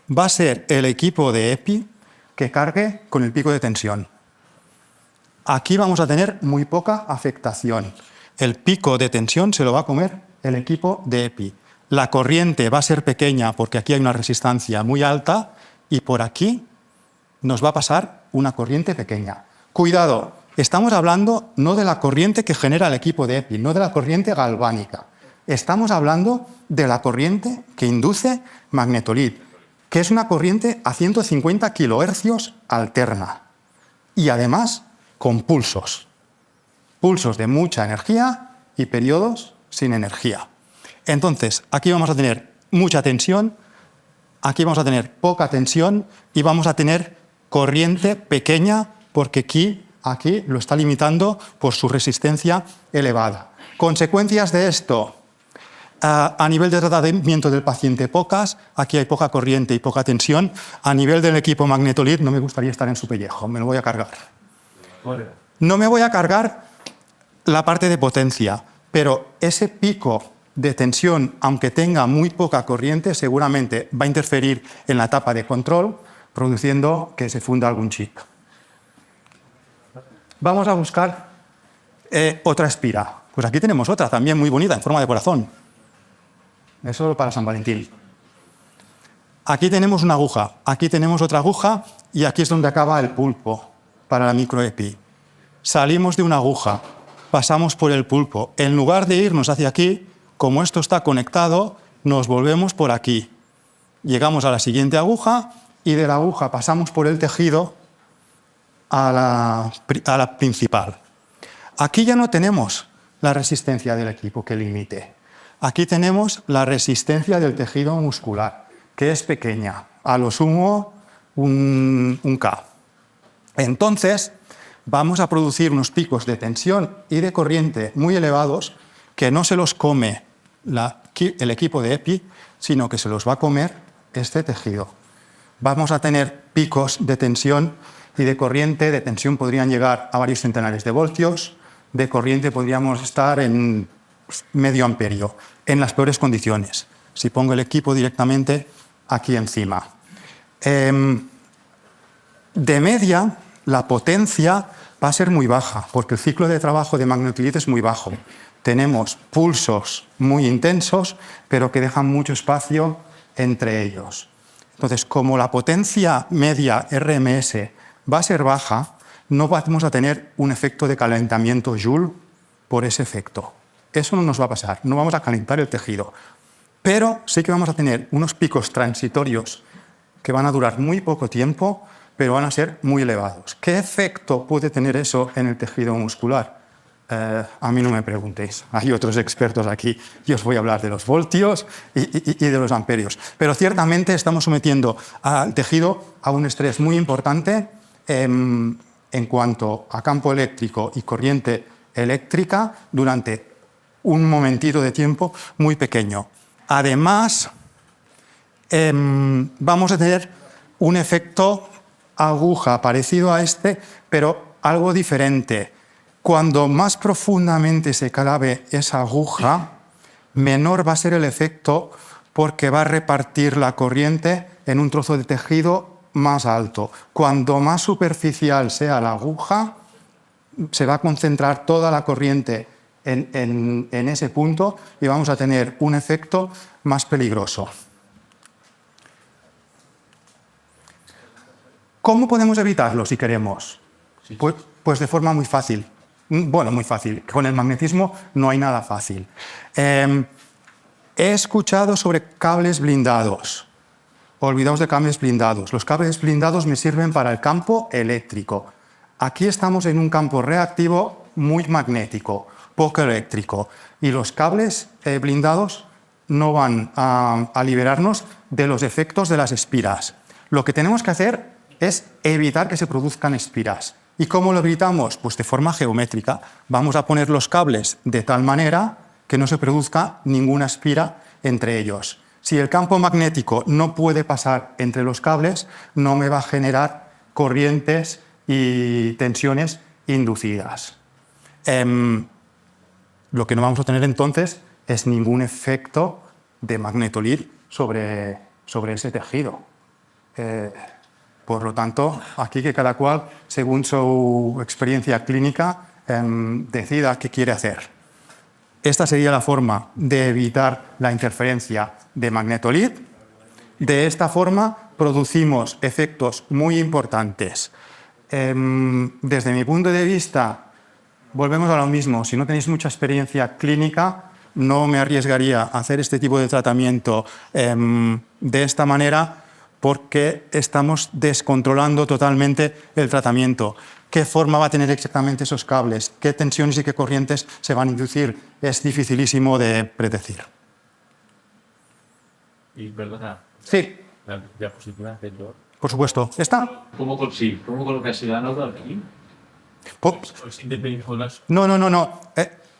va a ser el equipo de EPI que cargue con el pico de tensión. Aquí vamos a tener muy poca afectación. El pico de tensión se lo va a comer el equipo de EPI. La corriente va a ser pequeña porque aquí hay una resistencia muy alta y por aquí nos va a pasar una corriente pequeña. Cuidado, estamos hablando no de la corriente que genera el equipo de EPI, no de la corriente galvánica. Estamos hablando de la corriente que induce magnetolid, que es una corriente a 150 kHz alterna y además con pulsos. Pulsos de mucha energía y periodos sin energía. Entonces, aquí vamos a tener mucha tensión, aquí vamos a tener poca tensión y vamos a tener corriente pequeña porque aquí lo está limitando por su resistencia elevada. Consecuencias de esto. A nivel de tratamiento del paciente pocas, aquí hay poca corriente y poca tensión. A nivel del equipo magnetolid no me gustaría estar en su pellejo, me lo voy a cargar. No me voy a cargar la parte de potencia, pero ese pico de tensión, aunque tenga muy poca corriente, seguramente va a interferir en la etapa de control, produciendo que se funda algún chip. Vamos a buscar otra espira. Pues aquí tenemos otra, también muy bonita, en forma de corazón. Es solo para San Valentín. Aquí tenemos una aguja, aquí tenemos otra aguja y aquí es donde acaba el pulpo para la microEPI. Salimos de una aguja, pasamos por el pulpo. En lugar de irnos hacia aquí, como esto está conectado, nos volvemos por aquí. Llegamos a la siguiente aguja y de la aguja pasamos por el tejido a la principal. Aquí ya no tenemos la resistencia del equipo que limite. Aquí tenemos la resistencia del tejido muscular, que es pequeña, a lo sumo un K. Entonces, vamos a producir unos picos de tensión y de corriente muy elevados que no se los come el equipo de EPI, sino que se los va a comer este tejido. Vamos a tener picos de tensión y de corriente. De tensión podrían llegar a varios centenares de voltios, de corriente podríamos estar en medio amperio, en las peores condiciones. Si pongo el equipo directamente aquí encima. De media, la potencia va a ser muy baja, porque el ciclo de trabajo de magnetolid es muy bajo. Tenemos pulsos muy intensos, pero que dejan mucho espacio entre ellos. Entonces, como la potencia media RMS va a ser baja, no vamos a tener un efecto de calentamiento Joule por ese efecto. Eso no nos va a pasar, no vamos a calentar el tejido. Pero sí que vamos a tener unos picos transitorios que van a durar muy poco tiempo, pero van a ser muy elevados. ¿Qué efecto puede tener eso en el tejido muscular? A mí no me preguntéis, hay otros expertos aquí. Yo os voy a hablar de los voltios y de los amperios. Pero ciertamente estamos sometiendo al tejido a un estrés muy importante en cuanto a campo eléctrico y corriente eléctrica durante un momentito de tiempo muy pequeño. Además, vamos a tener un efecto aguja parecido a este, pero algo diferente. Cuando más profundamente se clave esa aguja, menor va a ser el efecto porque va a repartir la corriente en un trozo de tejido más alto. Cuando más superficial sea la aguja, se va a concentrar toda la corriente en ese punto y vamos a tener un efecto más peligroso. ¿Cómo podemos evitarlo si queremos? Pues de forma muy fácil. Bueno, muy fácil. Con el magnetismo no hay nada fácil. He escuchado sobre cables blindados. Olvidaos de cables blindados. Los cables blindados me sirven para el campo eléctrico. Aquí estamos en un campo reactivo muy magnético, poco eléctrico. Y los cables blindados no van a liberarnos de los efectos de las espiras. Lo que tenemos que hacer es evitar que se produzcan espiras. ¿Y cómo lo evitamos? Pues de forma geométrica. Vamos a poner los cables de tal manera que no se produzca ninguna espira entre ellos. Si el campo magnético no puede pasar entre los cables, no me va a generar corrientes y tensiones inducidas. Lo que no vamos a tener entonces es ningún efecto de magnetolid sobre ese tejido. Por lo tanto, aquí que cada cual, según su experiencia clínica, decida qué quiere hacer. Esta sería la forma de evitar la interferencia de magnetolid. De esta forma producimos efectos muy importantes. Desde mi punto de vista, volvemos a lo mismo. Si no tenéis mucha experiencia clínica, no me arriesgaría a hacer este tipo de tratamiento de esta manera, porque estamos descontrolando totalmente el tratamiento. ¿Qué forma va a tener exactamente esos cables? ¿Qué tensiones y qué corrientes se van a inducir? Es dificilísimo de predecir. Y perdona, Sí, la diapositiva anterior. por supuesto. ¿Está? ¿Cómo colocas el ánodo aquí? ¿O es independiente con las No.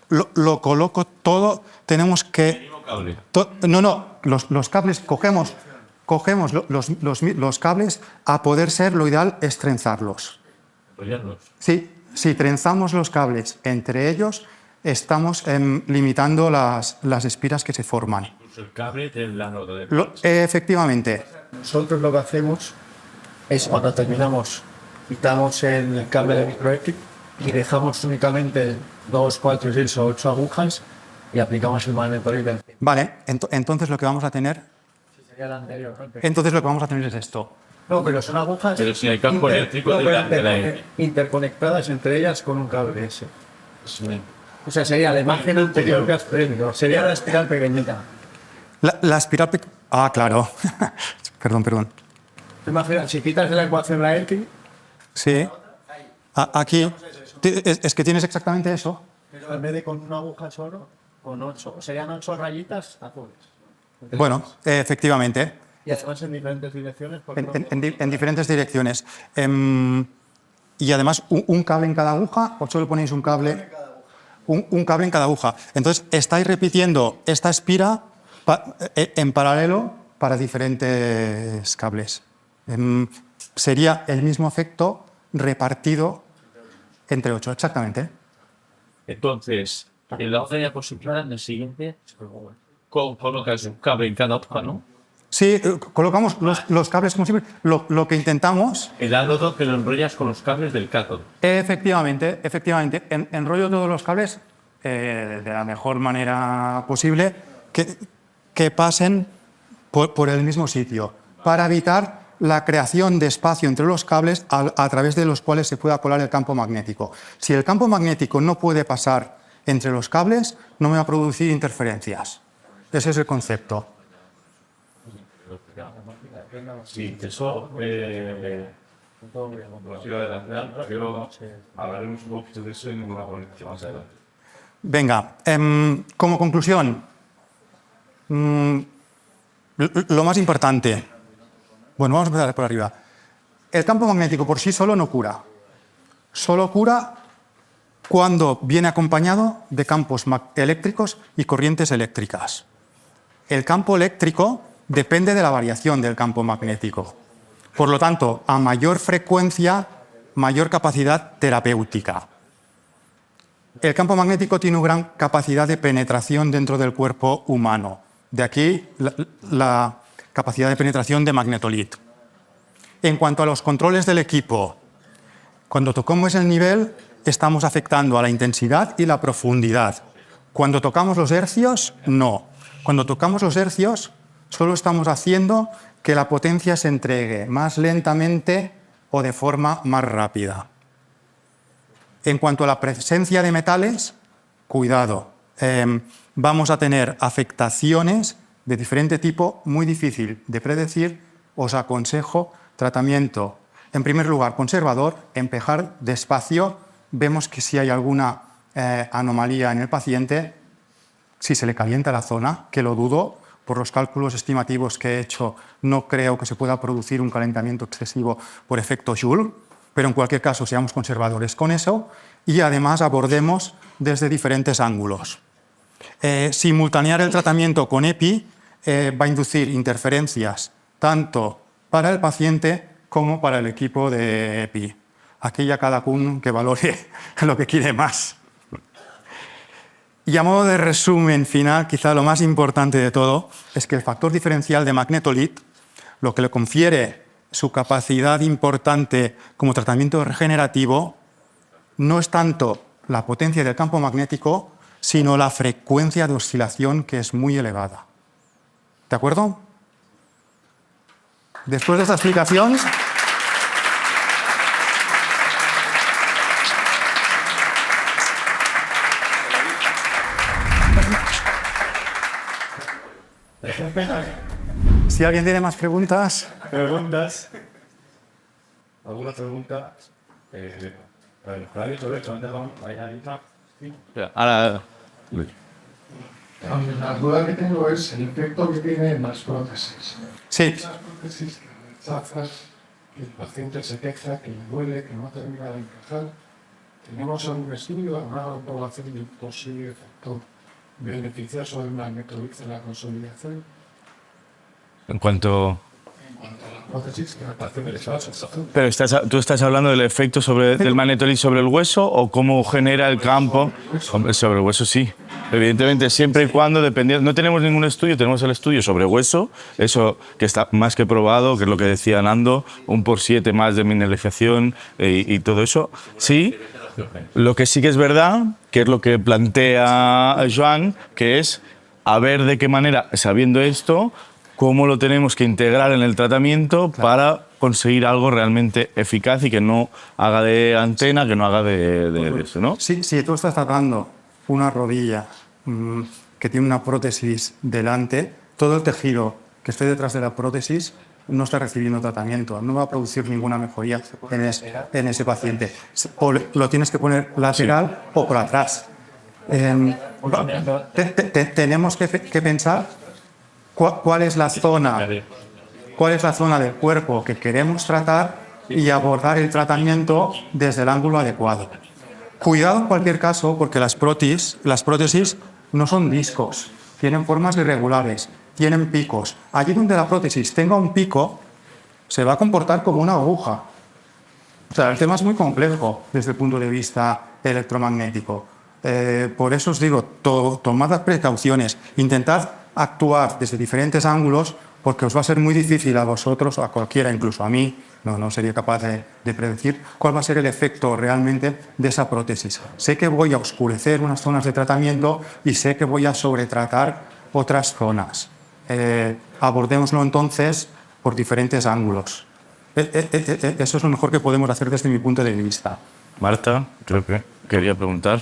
Lo coloco todo. Tenemos que... mismo cable? Los cables, cogemos los cables, a poder ser, lo ideal es trenzarlos. Apoyarlos. Sí, si trenzamos los cables entre ellos, estamos limitando las espiras que se forman. Incluso el cable del ánodo. Efectivamente. Nosotros lo que hacemos es cuando terminamos, quitamos el cable de microelectric y dejamos únicamente 2, 4, 6 o 8 agujas y aplicamos el magnetolid. Vale, entonces lo que vamos a tener, Sería el anterior. es esto. No, pero son agujas Pero si hay campo eléctrico de la interconectadas entre ellas con un cable ese. O sea, sería la imagen anterior que has pedido. Sería la espiral pequeñita. La espiral... claro. Perdón. Imagina, si quitas de la ecuación la X, Sí. Aquí. Es que tienes exactamente eso. pero en vez de con una aguja solo, con 8. Serían 8 rayitas azules. Bueno, efectivamente. Y además en diferentes direcciones. Porque En diferentes direcciones. Y además, un cable en cada aguja, o solo ponéis un cable... Un cable en cada aguja. Entonces, estáis repitiendo esta espira en paralelo para diferentes cables. Sería el mismo efecto repartido entre 8, exactamente. Entonces, en la otra diapositiva, en el siguiente, colocas un cable en cada hoja, ¿no? Sí, colocamos los cables como siempre. Lo que intentamos... El ánodo que lo enrollas con los cables del cátodo. Efectivamente. Enrollo todos los cables de la mejor manera posible que pasen por el mismo sitio, para evitar la creación de espacio entre los cables a través de los cuales se pueda colar el campo magnético. Si el campo magnético no puede pasar entre los cables, no me va a producir interferencias. Ese es el concepto. Sí, eso hablaremos un poquito de eso en una ponencia más adelante. Venga, como conclusión, lo más importante. Bueno, vamos a empezar por arriba. El campo magnético por sí solo no cura. Solo cura cuando viene acompañado de campos eléctricos y corrientes eléctricas. El campo eléctrico depende de la variación del campo magnético. Por lo tanto, a mayor frecuencia, mayor capacidad terapéutica. El campo magnético tiene una gran capacidad de penetración dentro del cuerpo humano. De aquí la capacidad de penetración de magnetolid. En cuanto a los controles del equipo, cuando tocamos el nivel, estamos afectando a la intensidad y la profundidad. Cuando tocamos los hercios, no. Cuando tocamos los hercios, solo estamos haciendo que la potencia se entregue más lentamente o de forma más rápida. En cuanto a la presencia de metales, cuidado. Vamos a tener afectaciones de diferente tipo, muy difícil de predecir. Os aconsejo tratamiento, en primer lugar, conservador, empujar despacio. Vemos que si hay alguna anomalía en el paciente, si se le calienta la zona, que lo dudo, por los cálculos estimativos que he hecho, no creo que se pueda producir un calentamiento excesivo por efecto Joule, pero en cualquier caso seamos conservadores con eso y además abordemos desde diferentes ángulos. Simultanear el tratamiento con EPI va a inducir interferencias tanto para el paciente como para el equipo de EPI. Aquí ya cada uno que valore lo que quiere más. Y a modo de resumen final, quizá lo más importante de todo es que el factor diferencial de magnetolit, lo que le confiere su capacidad importante como tratamiento regenerativo, no es tanto la potencia del campo magnético, sino la frecuencia de oscilación, que es muy elevada. ¿De acuerdo? Después de esta explicación, si alguien tiene más preguntas. ¿Alguna pregunta? Ahora, La duda que tengo es el efecto que tiene en las prótesis. Sí, Las prótesis que rechazas, que el paciente se queja, que le duele, que no termina de encajar. Tenemos algún estudio, alguna comprobación de un posible efecto beneficioso del magnetolit en la consolidación. en cuanto... Prótesis que el paciente les va a Pero ¿tú estás hablando del efecto del magnetolit sobre el hueso o cómo genera el campo? Hombre, sobre el hueso sí. Evidentemente, siempre y cuando, dependiendo... No tenemos ningún estudio, tenemos el estudio sobre hueso, eso que está más que probado, que es lo que decía Nando, 1/7 más de mineralización y todo eso. Sí, lo que sí que es verdad, que es lo que plantea Joan, que es a ver de qué manera, sabiendo esto, cómo lo tenemos que integrar en el tratamiento para conseguir algo realmente eficaz y que no haga de antena, que no haga de eso, ¿no? si tú estás tratando una rodilla que tiene una prótesis delante, todo el tejido que esté detrás de la prótesis no está recibiendo tratamiento, no va a producir ninguna mejoría en ese paciente. O lo tienes que poner lateral o por atrás. Tenemos que pensar cuál es la zona del cuerpo que queremos tratar y abordar el tratamiento desde el ángulo adecuado. Cuidado en cualquier caso, porque las prótesis no son discos, tienen formas irregulares, tienen picos. Allí donde la prótesis tenga un pico, se va a comportar como una aguja. O sea, el tema es muy complejo desde el punto de vista electromagnético. Por eso os digo, tomad las precauciones, intentad actuar desde diferentes ángulos, porque os va a ser muy difícil a vosotros, a cualquiera, incluso a mí, no sería capaz de predecir cuál va a ser el efecto realmente de esa prótesis. Sé que voy a oscurecer unas zonas de tratamiento y sé que voy a sobretratar otras zonas. Abordémoslo entonces por diferentes ángulos. Eso es lo mejor que podemos hacer desde mi punto de vista. Marta, creo que quería preguntar.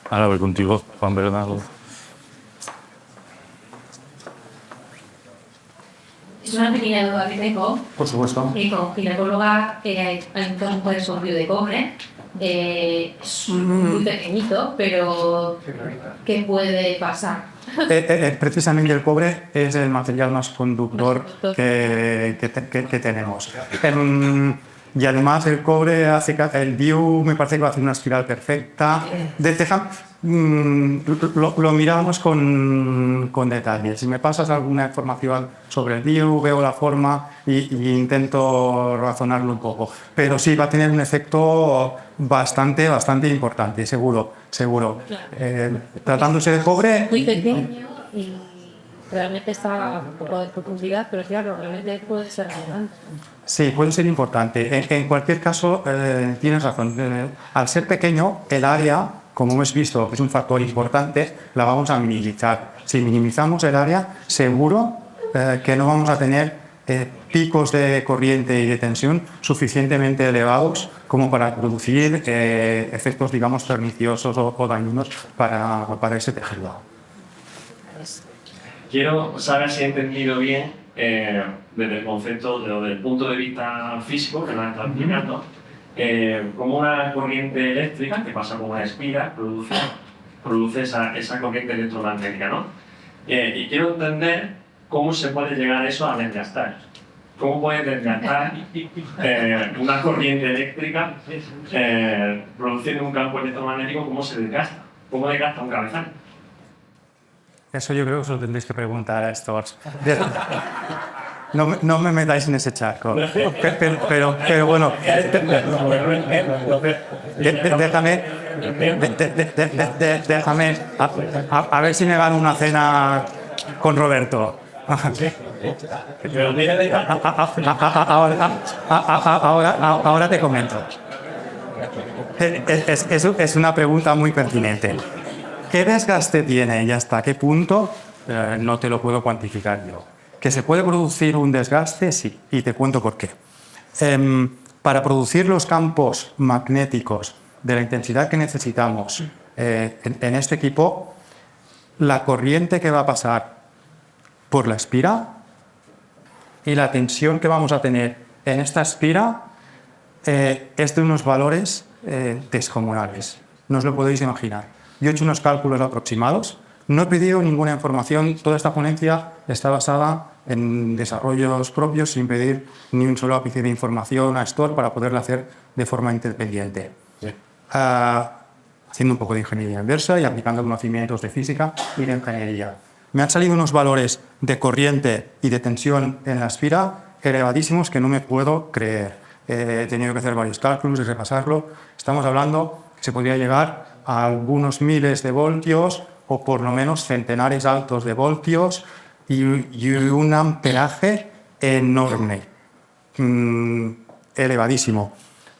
Ahora voy contigo, Juan Bernardo. Es una pequeña duda que tengo. Por supuesto. Como ginecóloga, hay un consumo de cobre. Es muy pequeñito, pero ¿qué puede pasar? Precisamente el cobre es el material más conductor que tenemos. Y además el cobre hace que el DIU me parece que va a hacer una espiral perfecta. Lo miramos con detalle. Si me pasas alguna información sobre el DIU, veo la forma y intento razonarlo un poco. Pero sí, va a tener un efecto bastante importante, seguro. Tratándose de cobre... Muy pequeño y realmente está un poco de profundidad, pero claro, realmente puede ser relevante. Sí, puede ser importante. En cualquier caso, tienes razón. Al ser pequeño, el área, como hemos visto, que es un factor importante, la vamos a minimizar. Si minimizamos el área, seguro que no vamos a tener picos de corriente y de tensión suficientemente elevados como para producir efectos, digamos, perniciosos o dañinos para ese tejido. Quiero saber si he entendido bien, desde el concepto, desde el punto de vista físico, que nos está explicando, como una corriente eléctrica que pasa por una espiral produce esa corriente electromagnética, ¿no? Y quiero entender cómo se puede llegar a eso a desgastar. ¿Cómo puede desgastar una corriente eléctrica produciendo un campo electromagnético? ¿Cómo se desgasta? ¿Cómo desgasta un cabezal? Eso yo creo que os lo tendréis que preguntar a estos. No me metáis en ese charco. Pero bueno, déjame a ver si me gano una cena con Roberto. Ahora te comento. Es una pregunta muy pertinente. ¿Qué desgaste tiene y hasta qué punto? No te lo puedo cuantificar yo. ¿Que se puede producir un desgaste? Sí, y te cuento por qué. Para producir los campos magnéticos de la intensidad que necesitamos en este equipo, la corriente que va a pasar por la espira y la tensión que vamos a tener en esta espira es de unos valores descomunales. No os lo podéis imaginar. Yo he hecho unos cálculos aproximados, no he pedido ninguna información, toda esta ponencia está basada en desarrollos propios sin pedir ni un solo ápice de información a Store para poderla hacer de forma independiente. Haciendo un poco de ingeniería inversa y aplicando conocimientos de física y de ingeniería. Me han salido unos valores de corriente y de tensión en la espira elevadísimos que no me puedo creer. He tenido que hacer varios cálculos y repasarlo. Estamos hablando que se podría llegar a algunos miles de voltios o por lo menos centenares altos de voltios y un amperaje enorme, elevadísimo.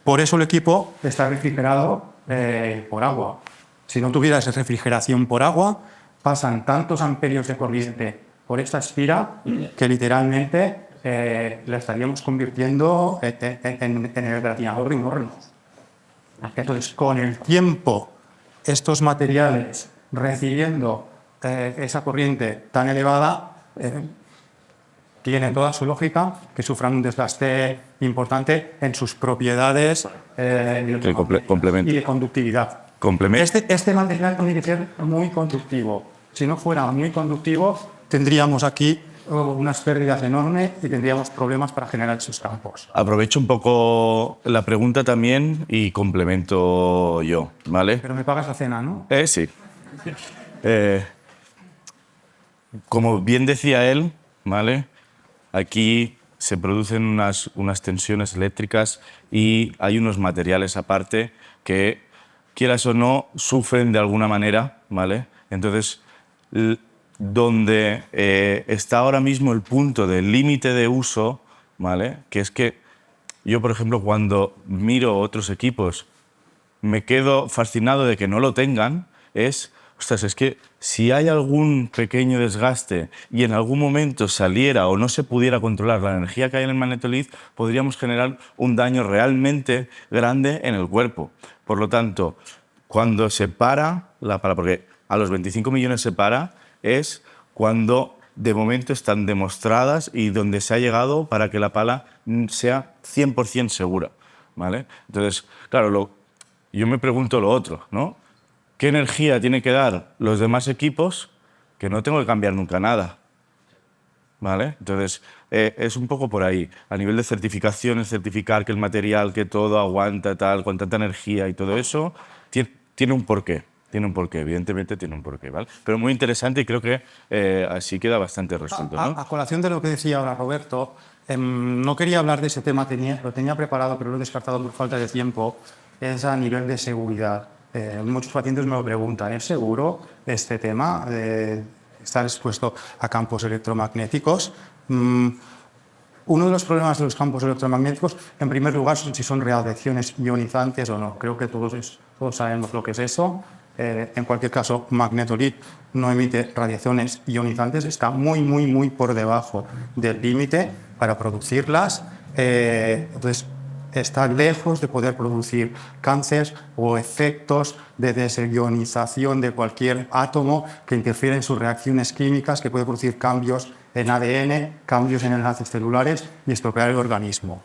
Por eso el equipo está refrigerado por agua. Si no tuviera esa refrigeración por agua, pasan tantos amperios de corriente por esta espira que literalmente la estaríamos convirtiendo en el gratinador de un horno. Entonces, con el tiempo, estos materiales recibiendo esa corriente tan elevada, tiene toda su lógica que sufran un desgaste importante en sus propiedades y de conductividad. Este material tiene que ser muy conductivo. Si no fuera muy conductivo, tendríamos aquí unas pérdidas enormes y tendríamos problemas para generar esos campos. Aprovecho un poco la pregunta también y complemento yo, ¿vale? Pero me pagas la cena, ¿no? Sí. Como bien decía él, ¿vale? Aquí se producen unas tensiones eléctricas y hay unos materiales aparte que, quieras o no, sufren de alguna manera, ¿vale? Entonces, donde está ahora mismo el punto del límite de uso, ¿vale? Que es que yo, por ejemplo, cuando miro otros equipos, me quedo fascinado de que no lo tengan, es que si hay algún pequeño desgaste y en algún momento saliera o no se pudiera controlar la energía que hay en el magnetolith, podríamos generar un daño realmente grande en el cuerpo. Por lo tanto, cuando se para la pala, porque a los 25 millones se para, es cuando de momento están demostradas y donde se ha llegado para que la pala sea 100% segura, ¿vale? Entonces, claro, yo me pregunto lo otro, ¿no? ¿Qué energía tienen que dar los demás equipos que no tengo que cambiar nunca nada? ¿Vale? Entonces, es un poco por ahí. A nivel de certificaciones, certificar que el material, que todo aguanta, tal, con tanta energía y todo eso, tiene un porqué. Tiene un porqué, evidentemente tiene un porqué, ¿vale? Pero muy interesante y creo que así queda bastante resuelto, ¿no? A colación de lo que decía ahora Roberto, no quería hablar de ese tema, lo tenía preparado, pero lo he descartado por falta de tiempo, es a nivel de seguridad. Muchos pacientes me lo preguntan, ¿es seguro este tema de estar expuesto a campos electromagnéticos? Uno de los problemas de los campos electromagnéticos, en primer lugar, son si son radiaciones ionizantes o no. Creo que todos sabemos lo que es eso. En cualquier caso, magnetolith no emite radiaciones ionizantes, está muy por debajo del límite para producirlas. Entonces, está lejos de poder producir cáncer o efectos de desionización de cualquier átomo que interfiere en sus reacciones químicas, que puede producir cambios en ADN, cambios en enlaces celulares y estropear el organismo.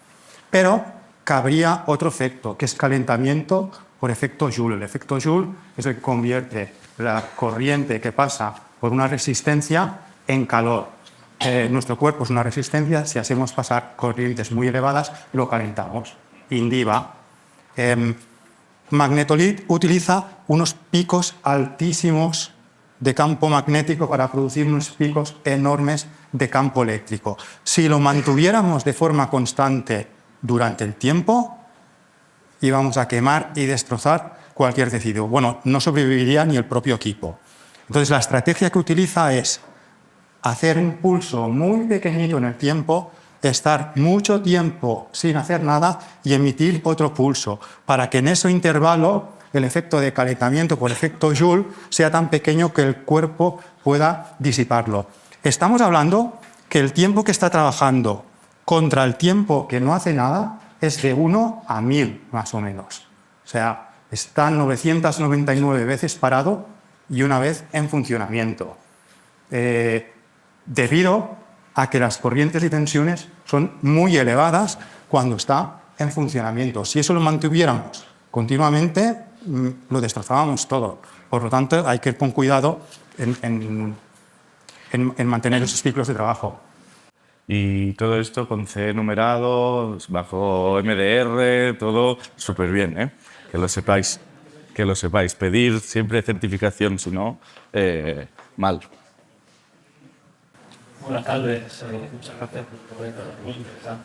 Pero cabría otro efecto, que es calentamiento por efecto Joule. El efecto Joule es el que convierte la corriente que pasa por una resistencia en calor. Nuestro cuerpo es una resistencia, si hacemos pasar corrientes muy elevadas, lo calentamos. INDIVA. Magnetolith utiliza unos picos altísimos de campo magnético para producir unos picos enormes de campo eléctrico. Si lo mantuviéramos de forma constante durante el tiempo, íbamos a quemar y destrozar cualquier tejido. Bueno, no sobreviviría ni el propio equipo. Entonces, la estrategia que utiliza es hacer un pulso muy pequeñito en el tiempo, estar mucho tiempo sin hacer nada y emitir otro pulso, para que en ese intervalo el efecto de calentamiento por efecto Joule sea tan pequeño que el cuerpo pueda disiparlo. Estamos hablando que el tiempo que está trabajando contra el tiempo que no hace nada es de 1 a 1000, más o menos. O sea, está 999 veces parado y una vez en funcionamiento. Debido a que las corrientes y tensiones son muy elevadas cuando está en funcionamiento. Si eso lo mantuviéramos continuamente, lo destrozábamos todo. Por lo tanto, hay que ir con cuidado en mantener esos ciclos de trabajo. Y todo esto con C numerado, bajo MDR, todo súper bien, ¿eh? Que lo sepáis. Que lo sepáis. Pedir siempre certificación, si no, mal. Buenas tardes, muchas gracias por esto, muy interesante.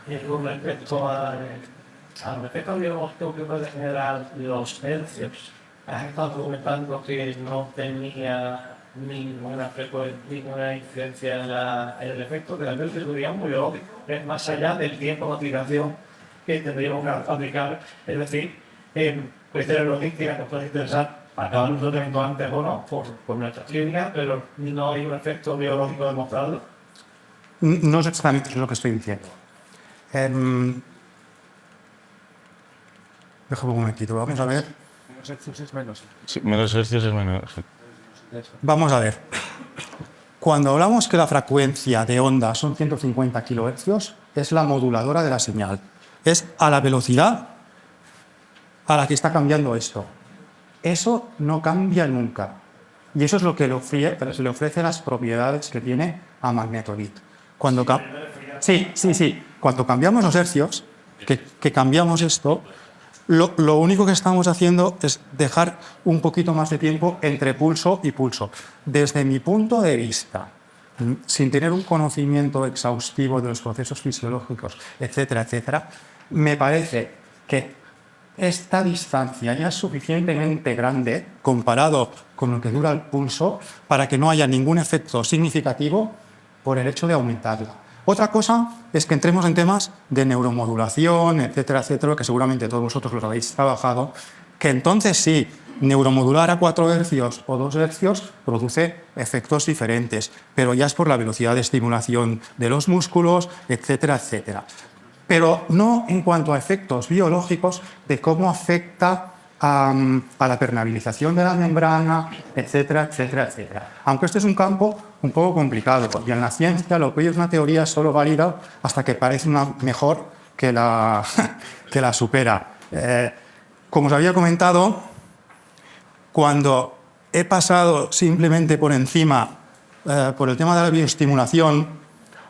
Y con respecto al efecto biológico que puede generar los hercios, has estado comentando que no tenía ninguna incidencia en el efecto del hercio, digamos, biológico, es más allá del tiempo de aplicación que tendríamos que aplicar, es decir, cuestiones logísticas que nos pueden interesar. Acaban un tratamiento antes o no, por nuestra clínica, pero no hay un efecto biológico demostrado. No es exactamente lo que estoy diciendo. Déjame un momentito, vamos a ver. Menos hercios es menos. Sí, menos hercios es menos. Vamos a ver. Cuando hablamos que la frecuencia de onda son 150 kHz, es la moduladora de la señal. Es a la velocidad a la que está cambiando esto. Eso no cambia nunca. Y eso es lo que se le ofrece las propiedades que tiene a Magnetobit. Cuando Cuando cambiamos los hercios, que cambiamos esto, lo único que estamos haciendo es dejar un poquito más de tiempo entre pulso y pulso. Desde mi punto de vista, sin tener un conocimiento exhaustivo de los procesos fisiológicos, etcétera, etcétera, me parece que esta distancia ya es suficientemente grande comparado con lo que dura el pulso para que no haya ningún efecto significativo por el hecho de aumentarla. Otra cosa es que entremos en temas de neuromodulación, etcétera, etcétera, que seguramente todos vosotros los habéis trabajado, que entonces sí, neuromodular a 4 hercios o 2 hercios produce efectos diferentes, pero ya es por la velocidad de estimulación de los músculos, etcétera, etcétera. Pero no en cuanto a efectos biológicos de cómo afecta a la permeabilización de la membrana, etcétera, etcétera, etcétera. Aunque este es un campo un poco complicado, porque en la ciencia lo que hoy es una teoría es solo válida hasta que parece una mejor que la supera. Como os había comentado, cuando he pasado simplemente por encima por el tema de la bioestimulación,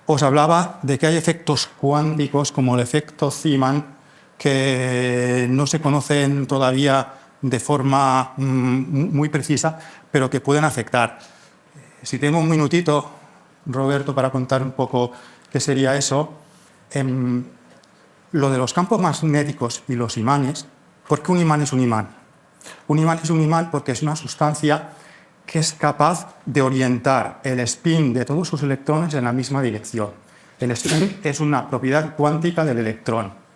os hablaba de que hay efectos cuánticos como el efecto Zeeman que no se conocen todavía de forma muy precisa, pero que pueden afectar. Si tengo un minutito, Roberto, para contar un poco qué sería eso, lo de los campos magnéticos y los imanes, ¿por qué un imán es un imán? Un imán es un imán porque es una sustancia que es capaz de orientar el spin de todos sus electrones en la misma dirección. El spin es una propiedad cuántica del electrón.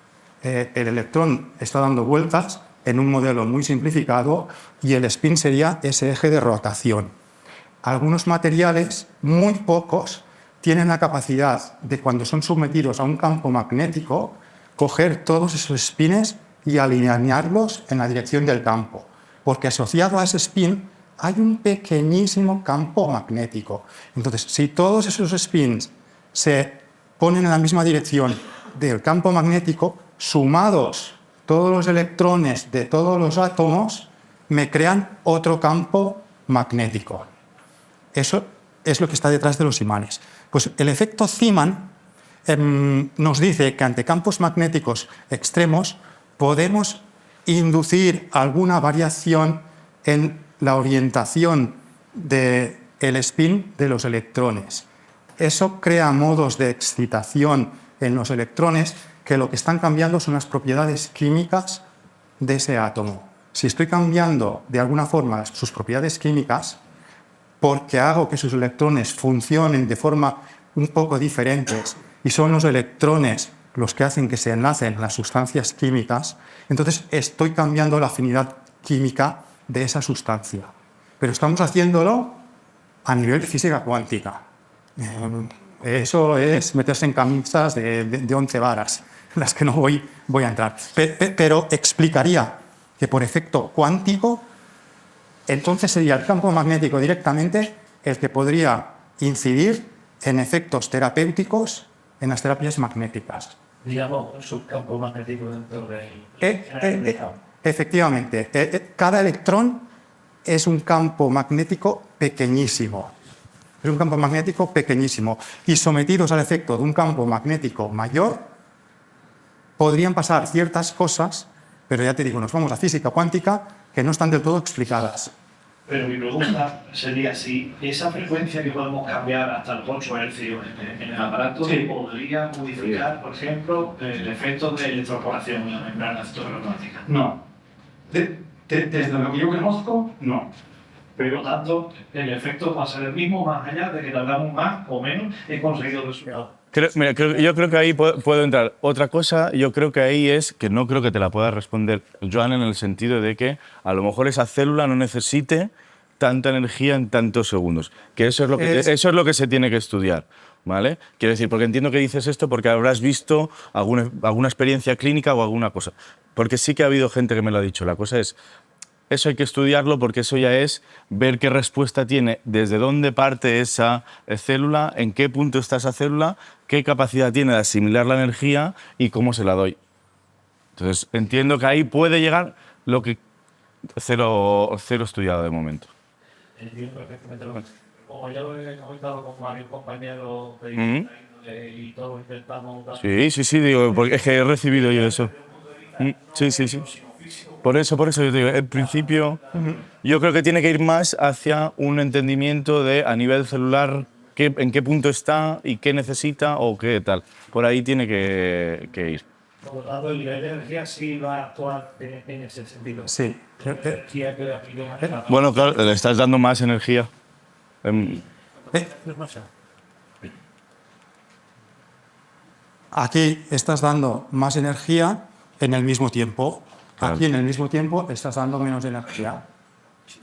El electrón está dando vueltas en un modelo muy simplificado y el spin sería ese eje de rotación. Algunos materiales, muy pocos, tienen la capacidad de, cuando son sometidos a un campo magnético, coger todos esos spins y alinearlos en la dirección del campo, porque asociado a ese spin hay un pequeñísimo campo magnético. Entonces, si todos esos spins se ponen en la misma dirección del campo magnético, sumados todos los electrones de todos los átomos, me crean otro campo magnético. Eso es lo que está detrás de los imanes. Pues el efecto Zeeman nos dice que ante campos magnéticos extremos podemos inducir alguna variación en la orientación del spin de los electrones. Eso crea modos de excitación en los electrones que lo que están cambiando son las propiedades químicas de ese átomo. Si estoy cambiando de alguna forma sus propiedades químicas, porque hago que sus electrones funcionen de forma un poco diferentes y son los electrones los que hacen que se enlacen las sustancias químicas, entonces estoy cambiando la afinidad química de esa sustancia. Pero estamos haciéndolo a nivel de física cuántica. Eso es meterse en camisas de 11 varas, en las que no voy a entrar. Pero explicaría que por efecto cuántico, entonces sería el campo magnético directamente el que podría incidir en efectos terapéuticos en las terapias magnéticas. Digamos, un subcampo magnético dentro del... Efectivamente, cada electrón es un campo magnético pequeñísimo. Es un campo magnético pequeñísimo. Y sometidos al efecto de un campo magnético mayor, podrían pasar ciertas cosas, pero ya te digo, nos vamos a física cuántica, que no están del todo explicadas. Pero mi pregunta sería si esa frecuencia que podemos cambiar hasta los 8 Hz en el aparato podría modificar, por ejemplo, el efecto de electroporación en la membrana citoplasmática. No. Desde lo que yo conozco, no. Por lo tanto, el efecto va a ser el mismo, más allá de que tardamos más o menos en conseguir los resultados. Yo creo que ahí puedo entrar. Otra cosa, yo creo que ahí es que no creo que te la pueda responder Joan, en el sentido de que a lo mejor esa célula no necesite tanta energía en tantos segundos. Que eso es lo que se tiene que estudiar, ¿vale? Quiero decir, porque entiendo que dices esto porque habrás visto alguna experiencia clínica o alguna cosa. Porque sí que ha habido gente que me lo ha dicho. La cosa es, eso hay que estudiarlo porque eso ya es ver qué respuesta tiene, desde dónde parte esa célula, en qué punto está esa célula, qué capacidad tiene de asimilar la energía y cómo se la doy. Entonces, entiendo que ahí puede llegar lo que cero estudiado de momento. Entiendo perfectamente lo que... Como ya lo he comentado con varios compañeros y todos intentamos... Sí, digo, porque es que he recibido yo eso. Sí. Por eso yo te digo, en principio, yo creo que tiene que ir más hacia un entendimiento de, a nivel celular, en qué punto está y qué necesita o qué tal. Por ahí tiene que ir. Por lo tanto, el nivel de energía sí va a actuar en ese sentido. Sí. Bueno, claro, le estás dando más energía. Aquí estás dando más energía en el mismo tiempo. Claro. Aquí en el mismo tiempo estás dando menos energía.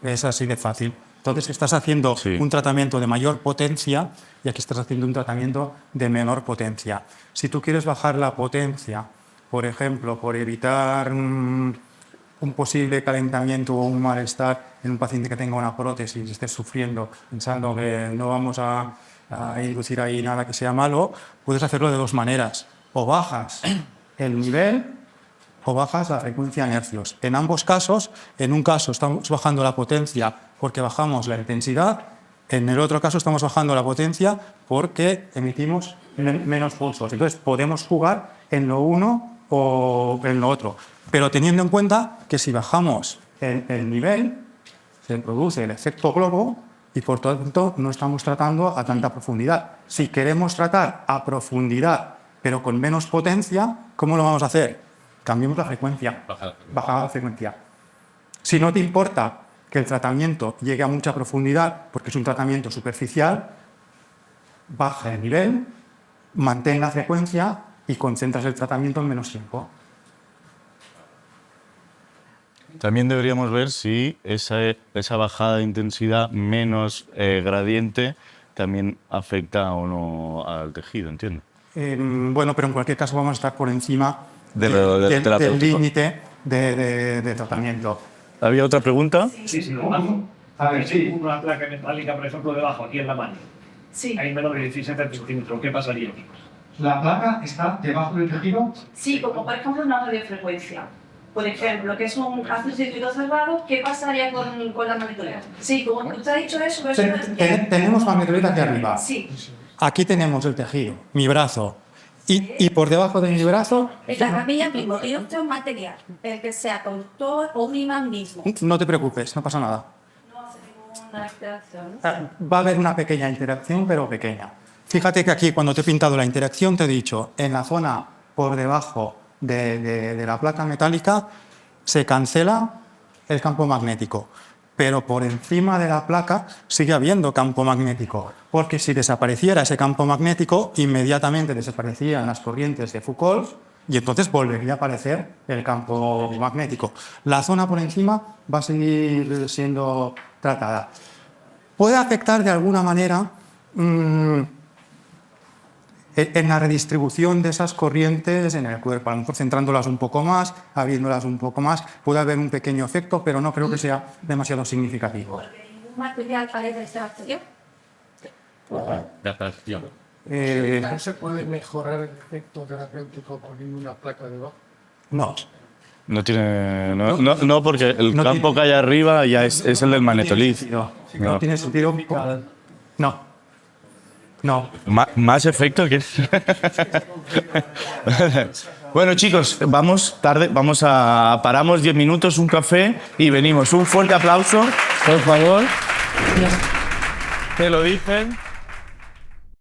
Es así de fácil. Entonces estás haciendo un tratamiento de mayor potencia y aquí estás haciendo un tratamiento de menor potencia. Si tú quieres bajar la potencia, por ejemplo, por evitar un posible calentamiento o un malestar en un paciente que tenga una prótesis y esté sufriendo, pensando que no vamos a inducir ahí nada que sea malo, puedes hacerlo de dos maneras. O bajas el nivel o bajas la frecuencia en hercios. En ambos casos, en un caso estamos bajando la potencia porque bajamos la intensidad, en el otro caso estamos bajando la potencia porque emitimos menos pulsos. Entonces podemos jugar en lo uno o en lo otro, pero teniendo en cuenta que si bajamos el nivel, se produce el efecto globo y por tanto no estamos tratando a tanta profundidad. Si queremos tratar a profundidad pero con menos potencia, ¿cómo lo vamos a hacer? Cambiemos la frecuencia, bajar la frecuencia. Si no te importa que el tratamiento llegue a mucha profundidad, porque es un tratamiento superficial, baja el nivel, mantén la frecuencia y concentras el tratamiento en menos tiempo. También deberíamos ver si esa bajada de intensidad menos gradiente también afecta o no al tejido, entiendo. Bueno, pero en cualquier caso vamos a estar por encima del límite de tratamiento. ¿Había otra pregunta? Sí. A ver, una placa metálica, por ejemplo, debajo, aquí en la mano. Sí. Hay menos de 17 centímetros. ¿Qué pasaría? ¿La placa está debajo del tejido? Sí, como por ejemplo una radiofrecuencia. Por ejemplo, que es un circuito cerrado, ¿qué pasaría con la magnetolita? Sí, como usted ha dicho eso, pero eso no es... Tenemos magnetolita aquí arriba. Sí. Aquí tenemos el tejido, mi brazo. Y por debajo de mi brazo... La camilla mismo, y usted es un material, el que sea conductor o un imán mismo. No te preocupes, no pasa nada. No hace ningún una interacción. Va a haber una pequeña interacción, pero pequeña. Fíjate que aquí, cuando te he pintado la interacción, te he dicho, en la zona por debajo de la placa metálica se cancela el campo magnético, pero por encima de la placa sigue habiendo campo magnético, porque si desapareciera ese campo magnético, inmediatamente desaparecían las corrientes de Foucault y entonces volvería a aparecer el campo magnético. La zona por encima va a seguir siendo tratada. Puede afectar de alguna manera en la redistribución de esas corrientes en el cuerpo, a lo mejor centrándolas un poco más, abriéndolas un poco más, puede haber un pequeño efecto, pero no creo que sea demasiado significativo. Porque ningún material parece esta acción. De atracción. ¿No se puede mejorar el efecto terapéutico poniendo una placa debajo? No. No tiene. No, porque el No campo tiene- que hay arriba ya es el del magnetolith. No tiene sentido. No. No. ¿Más efecto que? Bueno, chicos, vamos tarde, paramos 10 minutos, un café y venimos. Un fuerte aplauso, por favor. Te lo dicen.